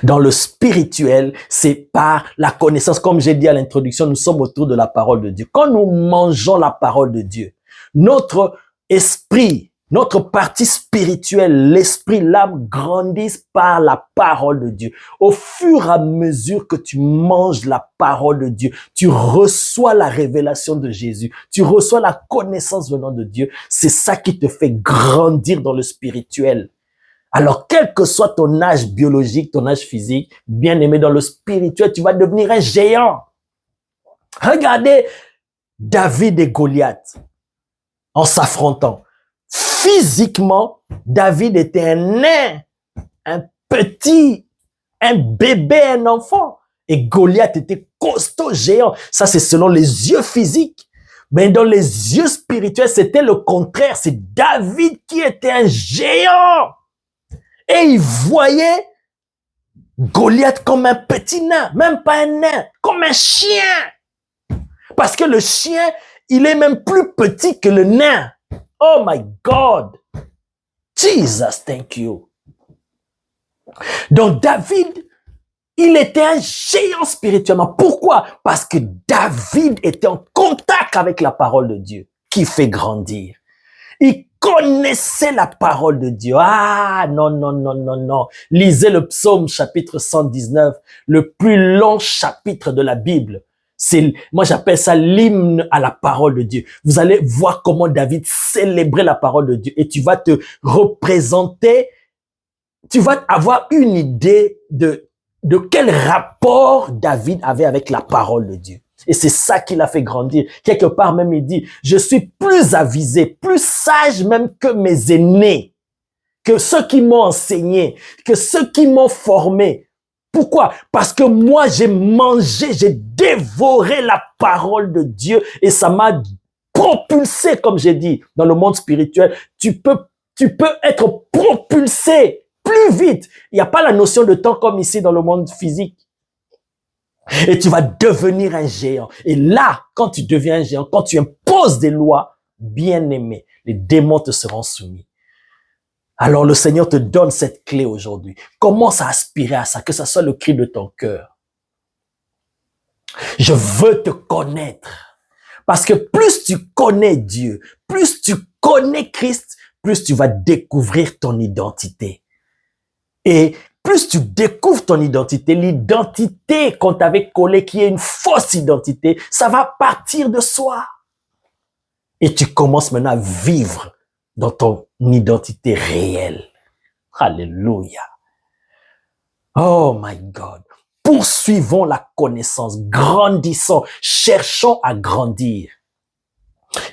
Dans le spirituel, c'est par la connaissance. Comme j'ai dit à l'introduction, nous sommes autour de la parole de Dieu. Quand nous mangeons la parole de Dieu, notre esprit, notre partie spirituelle, l'esprit, l'âme grandissent par la parole de Dieu. Au fur et à mesure que tu manges la parole de Dieu, tu reçois la révélation de Jésus, tu reçois la connaissance venant de Dieu. C'est ça qui te fait grandir dans le spirituel. Alors, quel que soit ton âge biologique, ton âge physique, bien aimé dans le spirituel, tu vas devenir un géant. Regardez David et Goliath en s'affrontant. Physiquement, David était un nain, un petit, un bébé, un enfant. Et Goliath était costaud, géant. Ça, c'est selon les yeux physiques. Mais dans les yeux spirituels, c'était le contraire. C'est David qui était un géant. Et il voyait Goliath comme un petit nain, même pas un nain, comme un chien. Parce que le chien, il est même plus petit que le nain. Oh my God. Jesus, thank you. Donc David, il était un géant spirituellement. Pourquoi? Parce que David était en contact avec la parole de Dieu qui fait grandir. Il connaissait la parole de Dieu. Ah, non, non, non, non, non. Lisez le psaume chapitre 119, le plus long chapitre de la Bible. Moi, j'appelle ça l'hymne à la parole de Dieu. Vous allez voir comment David célébrait la parole de Dieu et tu vas te représenter, tu vas avoir une idée de quel rapport David avait avec la parole de Dieu. Et c'est ça qui l'a fait grandir. Quelque part même, il dit, je suis plus avisé, plus sage même que mes aînés, que ceux qui m'ont enseigné, que ceux qui m'ont formé. Pourquoi? Parce que moi, j'ai mangé, j'ai dévoré la parole de Dieu et ça m'a propulsé, comme j'ai dit, dans le monde spirituel. Tu peux être propulsé plus vite. Il n'y a pas la notion de temps comme ici dans le monde physique. Et tu vas devenir un géant. Et là, quand tu deviens un géant, quand tu imposes des lois, bien aimé, les démons te seront soumis. Alors le Seigneur te donne cette clé aujourd'hui. Commence à aspirer à ça, que ça soit le cri de ton cœur. Je veux te connaître. Parce que plus tu connais Dieu, plus tu connais Christ, plus tu vas découvrir ton identité. Et plus tu découvres ton identité, l'identité qu'on t'avait collée, qui est une fausse identité, ça va partir de soi. Et tu commences maintenant à vivre dans ton identité réelle. Alléluia. Oh my God. Poursuivons la connaissance, grandissons, cherchons à grandir.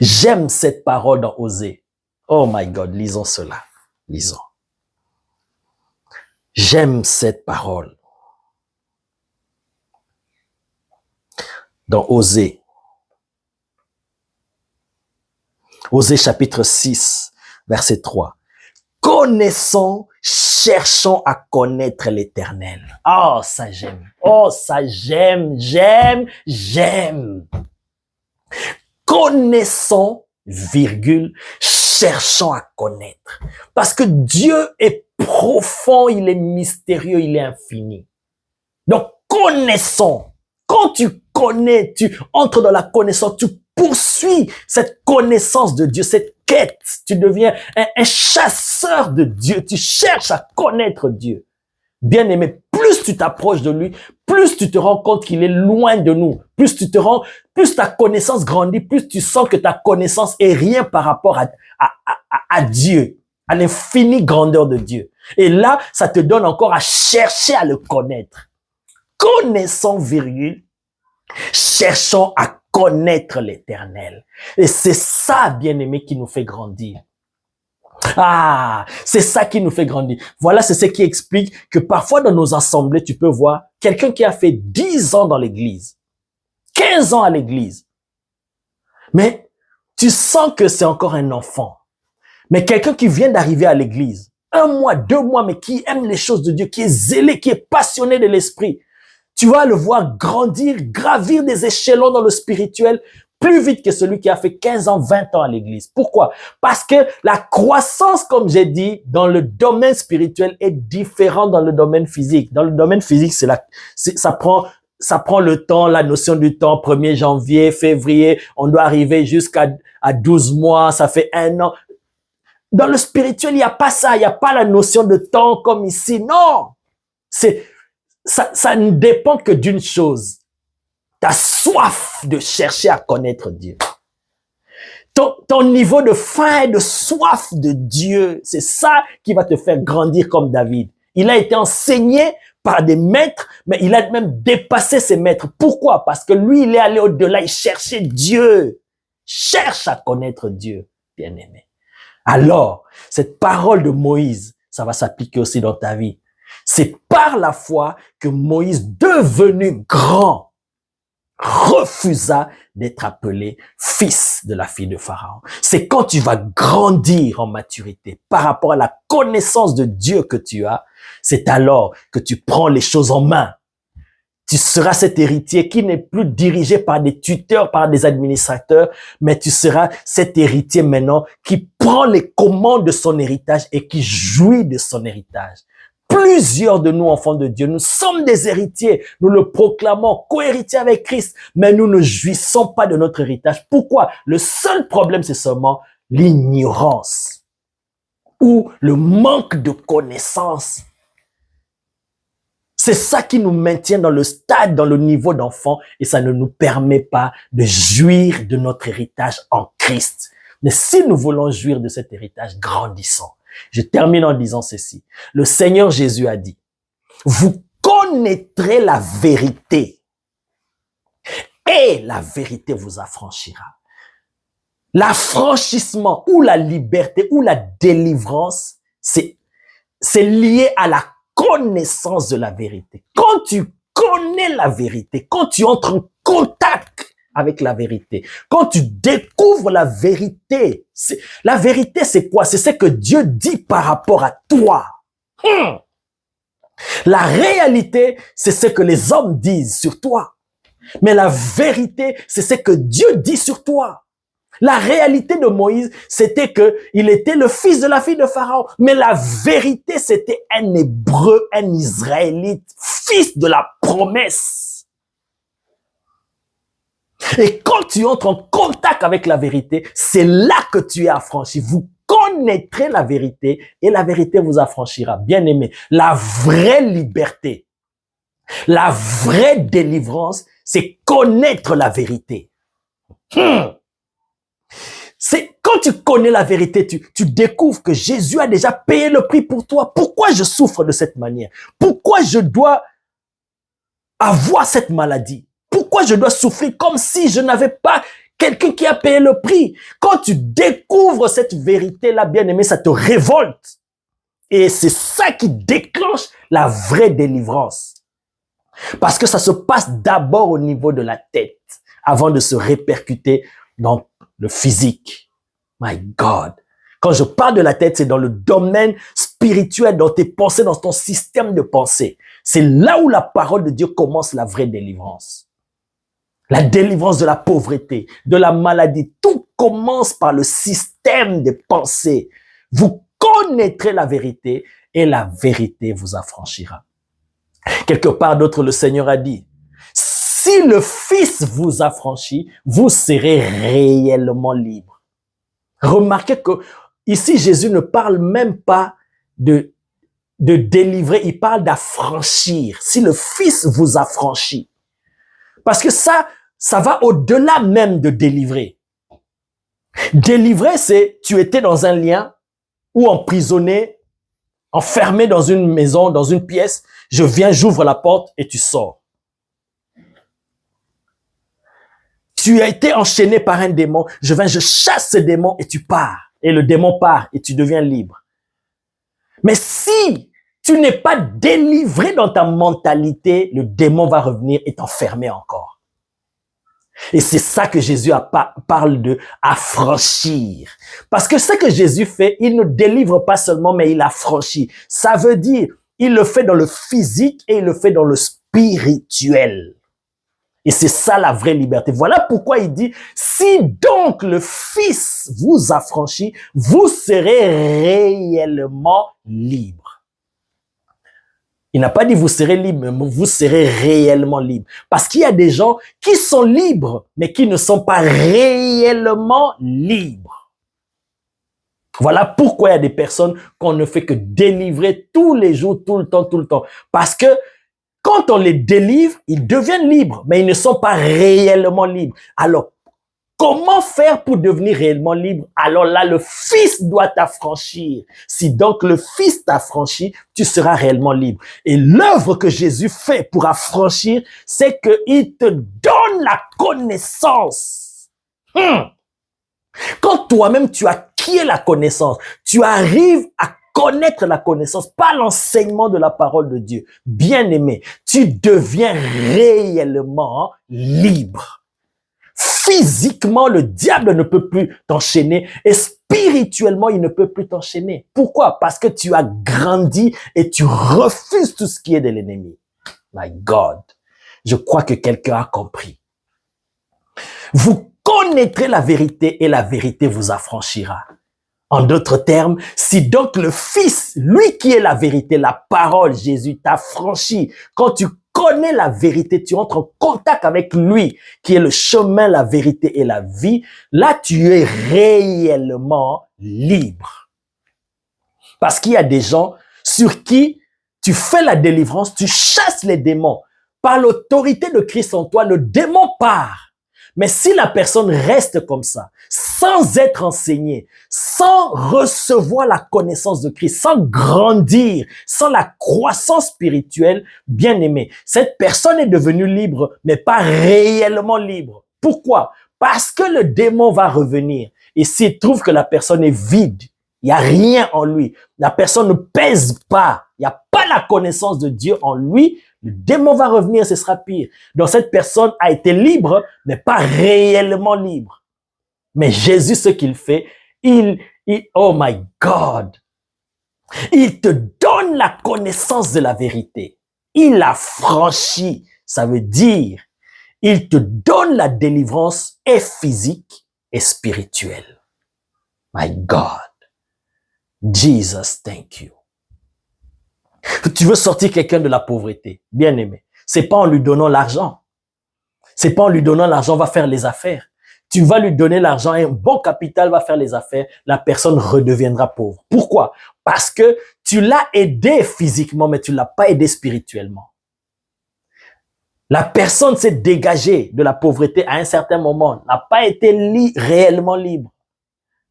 J'aime cette parole dans Osée. Oh my God, lisons cela. Lisons. J'aime cette parole. Dans Osée. Osée chapitre 6, verset 3. Connaissons, cherchons à connaître l'Éternel. Oh, ça j'aime. Oh, ça j'aime, j'aime. Connaissons, virgule, cherchons à connaître. Parce que Dieu est profond, il est mystérieux, il est infini. Donc, connaissons. Quand tu connais, tu entres dans la connaissance, tu poursuis cette connaissance de Dieu, cette quête. Tu deviens un chasseur de Dieu. Tu cherches à connaître Dieu. Bien-aimé, plus tu t'approches de lui, plus tu te rends compte qu'il est loin de nous. Plus ta connaissance grandit, plus tu sens que ta connaissance est rien par rapport à Dieu, à l'infinie grandeur de Dieu. Et là, ça te donne encore à chercher à le connaître. Connaissons, virgule, cherchons à connaître l'Éternel. Et c'est ça, bien-aimé, qui nous fait grandir. Ah, c'est ça qui nous fait grandir. Voilà, c'est ce qui explique que parfois dans nos assemblées, tu peux voir quelqu'un qui a fait 10 ans dans l'église, 15 ans à l'église. Mais tu sens que c'est encore un enfant. Mais quelqu'un qui vient d'arriver à l'église, 1 mois, 2 mois, mais qui aime les choses de Dieu, qui est zélé, qui est passionné de l'esprit, tu vas le voir grandir, gravir des échelons dans le spirituel plus vite que celui qui a fait 15 ans, 20 ans à l'église. Pourquoi? Parce que la croissance, comme j'ai dit, dans le domaine spirituel est différente dans le domaine physique. Dans le domaine physique, ça prend le temps, la notion du temps, 1er janvier, février, on doit arriver jusqu'à 12 mois, ça fait 1 an. Dans le spirituel, il n'y a pas ça, il n'y a pas la notion de temps comme ici. Non! Ça ne dépend que d'une chose. Ta soif de chercher à connaître Dieu. Ton niveau de faim et de soif de Dieu, c'est ça qui va te faire grandir comme David. Il a été enseigné par des maîtres, mais il a même dépassé ses maîtres. Pourquoi? Parce que lui, il est allé au-delà, il cherchait Dieu. Cherche à connaître Dieu, bien-aimé. Alors, cette parole de Moïse, ça va s'appliquer aussi dans ta vie. C'est par la foi que Moïse, devenu grand, refusa d'être appelé fils de la fille de Pharaon. C'est quand tu vas grandir en maturité par rapport à la connaissance de Dieu que tu as, c'est alors que tu prends les choses en main. Tu seras cet héritier qui n'est plus dirigé par des tuteurs, par des administrateurs, mais tu seras cet héritier maintenant qui prend les commandes de son héritage et qui jouit de son héritage. Plusieurs de nous, enfants de Dieu, nous sommes des héritiers. Nous le proclamons, co-héritiers avec Christ, mais nous ne jouissons pas de notre héritage. Pourquoi? Le seul problème, c'est seulement l'ignorance ou le manque de connaissance. C'est ça qui nous maintient dans le stade, dans le niveau d'enfant, et ça ne nous permet pas de jouir de notre héritage en Christ. Mais si nous voulons jouir de cet héritage, grandissons. Je termine en disant ceci. Le Seigneur Jésus a dit, vous connaîtrez la vérité et la vérité vous affranchira. L'affranchissement ou la liberté ou la délivrance, c'est lié à la connaissance de la vérité. Quand tu connais la vérité, quand tu entres en contact avec la vérité, quand tu découvres la vérité, c'est quoi? C'est ce que Dieu dit par rapport à toi. La réalité, c'est ce que les hommes disent sur toi. Mais la vérité, c'est ce que Dieu dit sur toi. La réalité de Moïse, c'était que il était le fils de la fille de Pharaon. Mais la vérité, c'était un Hébreu, un Israélite, fils de la promesse. Et quand tu entres en contact avec la vérité, c'est là que tu es affranchi. Vous connaîtrez la vérité et la vérité vous affranchira. Bien-aimé, la vraie liberté, la vraie délivrance, c'est connaître la vérité. C'est quand tu connais la vérité, tu découvres que Jésus a déjà payé le prix pour toi. Pourquoi je souffre de cette manière? Pourquoi je dois avoir cette maladie? Pourquoi je dois souffrir comme si je n'avais pas quelqu'un qui a payé le prix? Quand tu découvres cette vérité-là, bien-aimé, ça te révolte. Et c'est ça qui déclenche la vraie délivrance. Parce que ça se passe d'abord au niveau de la tête, avant de se répercuter dans le physique. My God. Quand je parle de la tête, c'est dans le domaine spirituel, dans tes pensées, dans ton système de pensée. C'est là où la parole de Dieu commence la vraie délivrance. La délivrance de la pauvreté, de la maladie. Tout commence par le système de pensée. Vous connaîtrez la vérité et la vérité vous affranchira. Quelque part d'autre, le Seigneur a dit, si le Fils vous affranchit, vous serez réellement libre. Remarquez que ici, Jésus ne parle même pas de délivrer, il parle d'affranchir. Si le Fils vous affranchit. Parce que ça va au-delà même de délivrer. Délivrer, c'est tu étais dans un lien ou emprisonné, enfermé dans une maison, dans une pièce, je viens, j'ouvre la porte et tu sors. Tu as été enchaîné par un démon, je viens, je chasse ce démon et tu pars. Et le démon part et tu deviens libre. Mais si tu n'es pas délivré dans ta mentalité, le démon va revenir et t'enfermer encore. Et c'est ça que Jésus parle de affranchir. Parce que ce que Jésus fait, il ne délivre pas seulement, mais il affranchit. Ça veut dire, il le fait dans le physique et il le fait dans le spirituel. Et c'est ça la vraie liberté. Voilà pourquoi il dit, si donc le Fils vous affranchit, vous serez réellement libre. Il n'a pas dit vous serez libre, mais vous serez réellement libre. Parce qu'il y a des gens qui sont libres, mais qui ne sont pas réellement libres. Voilà pourquoi il y a des personnes qu'on ne fait que délivrer tous les jours, tout le temps. Parce que quand on les délivre, ils deviennent libres, mais ils ne sont pas réellement libres. Alors, comment faire pour devenir réellement libre? Alors là, le Fils doit t'affranchir. Si donc le Fils t'affranchit, tu seras réellement libre. Et l'œuvre que Jésus fait pour affranchir, c'est qu'il te donne la connaissance. Quand toi-même tu acquiers la connaissance, tu arrives à connaître la connaissance, pas l'enseignement de la parole de Dieu. Bien-aimé, tu deviens réellement libre. Physiquement, le diable ne peut plus t'enchaîner et spirituellement, il ne peut plus t'enchaîner. Pourquoi? Parce que tu as grandi et tu refuses tout ce qui est de l'ennemi. My God, je crois que quelqu'un a compris. Vous connaîtrez la vérité et la vérité vous affranchira. En d'autres termes, si donc le Fils, lui qui est la vérité, la parole, Jésus t'affranchit, quand tu connais la vérité, tu entres en contact avec lui, qui est le chemin, la vérité et la vie, là tu es réellement libre. Parce qu'il y a des gens sur qui tu fais la délivrance, tu chasses les démons. Par l'autorité de Christ en toi, le démon part. Mais si la personne reste comme ça, sans être enseignée, sans recevoir la connaissance de Christ, sans grandir, sans la croissance spirituelle, bien aimé, cette personne est devenue libre, mais pas réellement libre. Pourquoi? Parce que le démon va revenir. Et s'il trouve que la personne est vide, il n'y a rien en lui, la personne ne pèse pas, il n'y a pas la connaissance de Dieu en lui, le démon va revenir, ce sera pire. Donc cette personne a été libre, mais pas réellement libre. Mais Jésus, ce qu'il fait, oh my God, il te donne la connaissance de la vérité. Il a franchi, ça veut dire, il te donne la délivrance et physique et spirituelle. My God, Jesus, thank you. Tu veux sortir quelqu'un de la pauvreté, bien aimé. C'est pas en lui donnant l'argent. C'est pas en lui donnant l'argent, va faire les affaires. tu vas lui donner l'argent, un bon capital va faire les affaires, la personne redeviendra pauvre. Pourquoi? Parce que tu l'as aidé physiquement, mais tu l'as pas aidé spirituellement. La personne s'est dégagée de la pauvreté à un certain moment, n'a pas été réellement libre.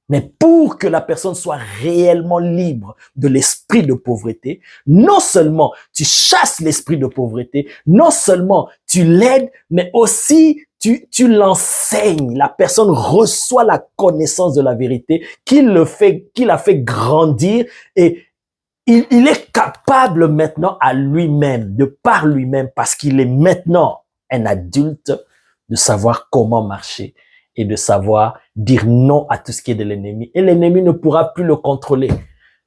Mais pour que la personne soit réellement libre de l'esprit de pauvreté, non seulement tu chasses l'esprit de pauvreté, non seulement tu l'aides, mais aussi tu l'enseignes. La personne reçoit la connaissance de la vérité qui l'a fait grandir et il est capable maintenant à lui-même, de par lui-même, parce qu'il est maintenant un adulte, de savoir comment marcher et de savoir dire non à tout ce qui est de l'ennemi. Et l'ennemi ne pourra plus le contrôler.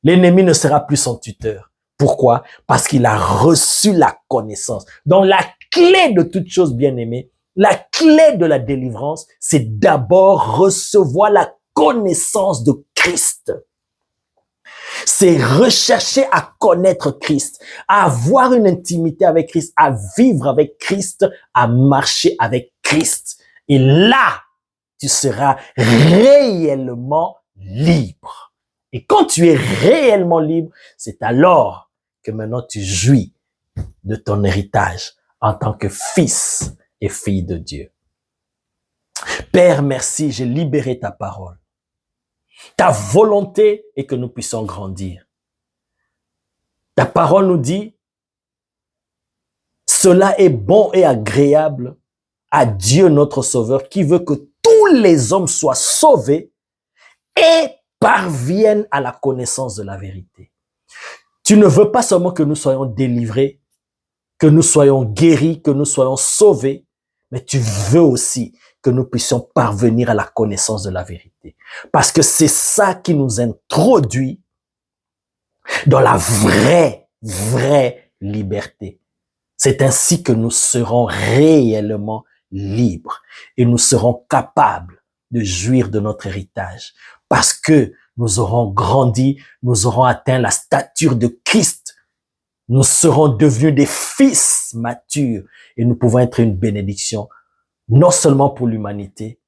L'ennemi ne sera plus son tuteur. Pourquoi? Parce qu'il a reçu la connaissance. Donc la clé de toute chose, bien-aimée, la clé de la délivrance, c'est d'abord recevoir la connaissance de Christ. C'est rechercher à connaître Christ, à avoir une intimité avec Christ, à vivre avec Christ, à marcher avec Christ. Et là, tu seras réellement libre. Et quand tu es réellement libre, c'est alors que maintenant tu jouis de ton héritage en tant que fils et fille de Dieu. Père, merci, j'ai libéré ta parole. Ta volonté est que nous puissions grandir. Ta parole nous dit, cela est bon et agréable à Dieu notre Sauveur qui veut que tous les hommes soient sauvés et parviennent à la connaissance de la vérité. Tu ne veux pas seulement que nous soyons délivrés, que nous soyons guéris, que nous soyons sauvés, mais tu veux aussi que nous puissions parvenir à la connaissance de la vérité. Parce que c'est ça qui nous introduit dans la vraie liberté. C'est ainsi que nous serons réellement libres et nous serons capables de jouir de notre héritage parce que nous aurons grandi, nous aurons atteint la stature de Christ. Nous serons devenus des fils matures et nous pouvons être une bénédiction non seulement pour l'humanité,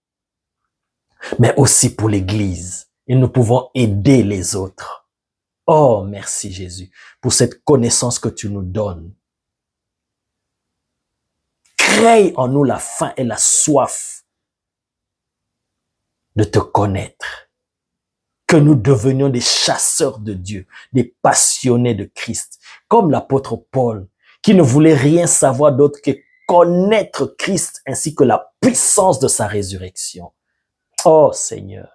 mais aussi pour l'Église. Et nous pouvons aider les autres. Oh, merci Jésus pour cette connaissance que tu nous donnes. Crée en nous la faim et la soif de te connaître. Que nous devenions des chasseurs de Dieu, des passionnés de Christ, comme l'apôtre Paul, qui ne voulait rien savoir d'autre que connaître Christ ainsi que la puissance de sa résurrection. Oh Seigneur,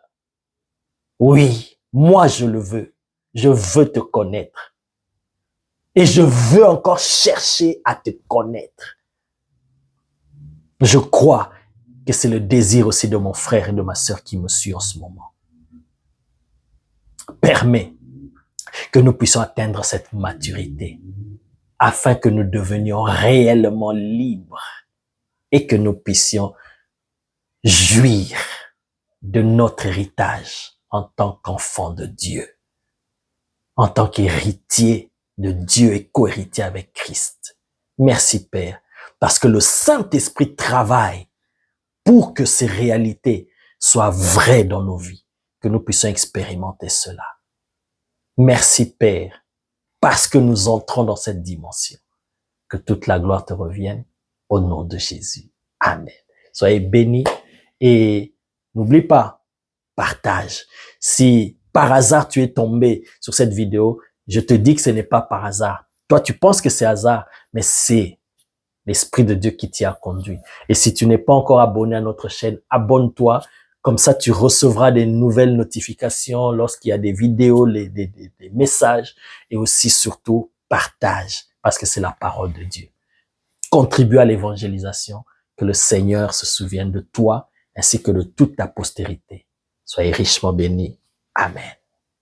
oui, moi je le veux. Je veux te connaître. Et je veux encore chercher à te connaître. Je crois que c'est le désir aussi de mon frère et de ma sœur qui me suit en ce moment. Permets que nous puissions atteindre cette maturité afin que nous devenions réellement libres et que nous puissions jouir de notre héritage en tant qu'enfants de Dieu, en tant qu'héritier de Dieu et co-héritier avec Christ. Merci Père, parce que le Saint-Esprit travaille pour que ces réalités soient vraies dans nos vies, que nous puissions expérimenter cela. Merci Père, parce que nous entrons dans cette dimension. Que toute la gloire te revienne au nom de Jésus. Amen. Soyez bénis et n'oublie pas, partage. Si par hasard tu es tombé sur cette vidéo, je te dis que ce n'est pas par hasard. Toi, tu penses que c'est hasard, mais c'est l'Esprit de Dieu qui t'y a conduit. Et si tu n'es pas encore abonné à notre chaîne, abonne-toi. Comme ça, tu recevras des nouvelles notifications lorsqu'il y a des vidéos, des messages. Et aussi, surtout, partage, parce que c'est la parole de Dieu. Contribue à l'évangélisation, que le Seigneur se souvienne de toi, ainsi que de toute ta postérité. Soyez richement bénis. Amen.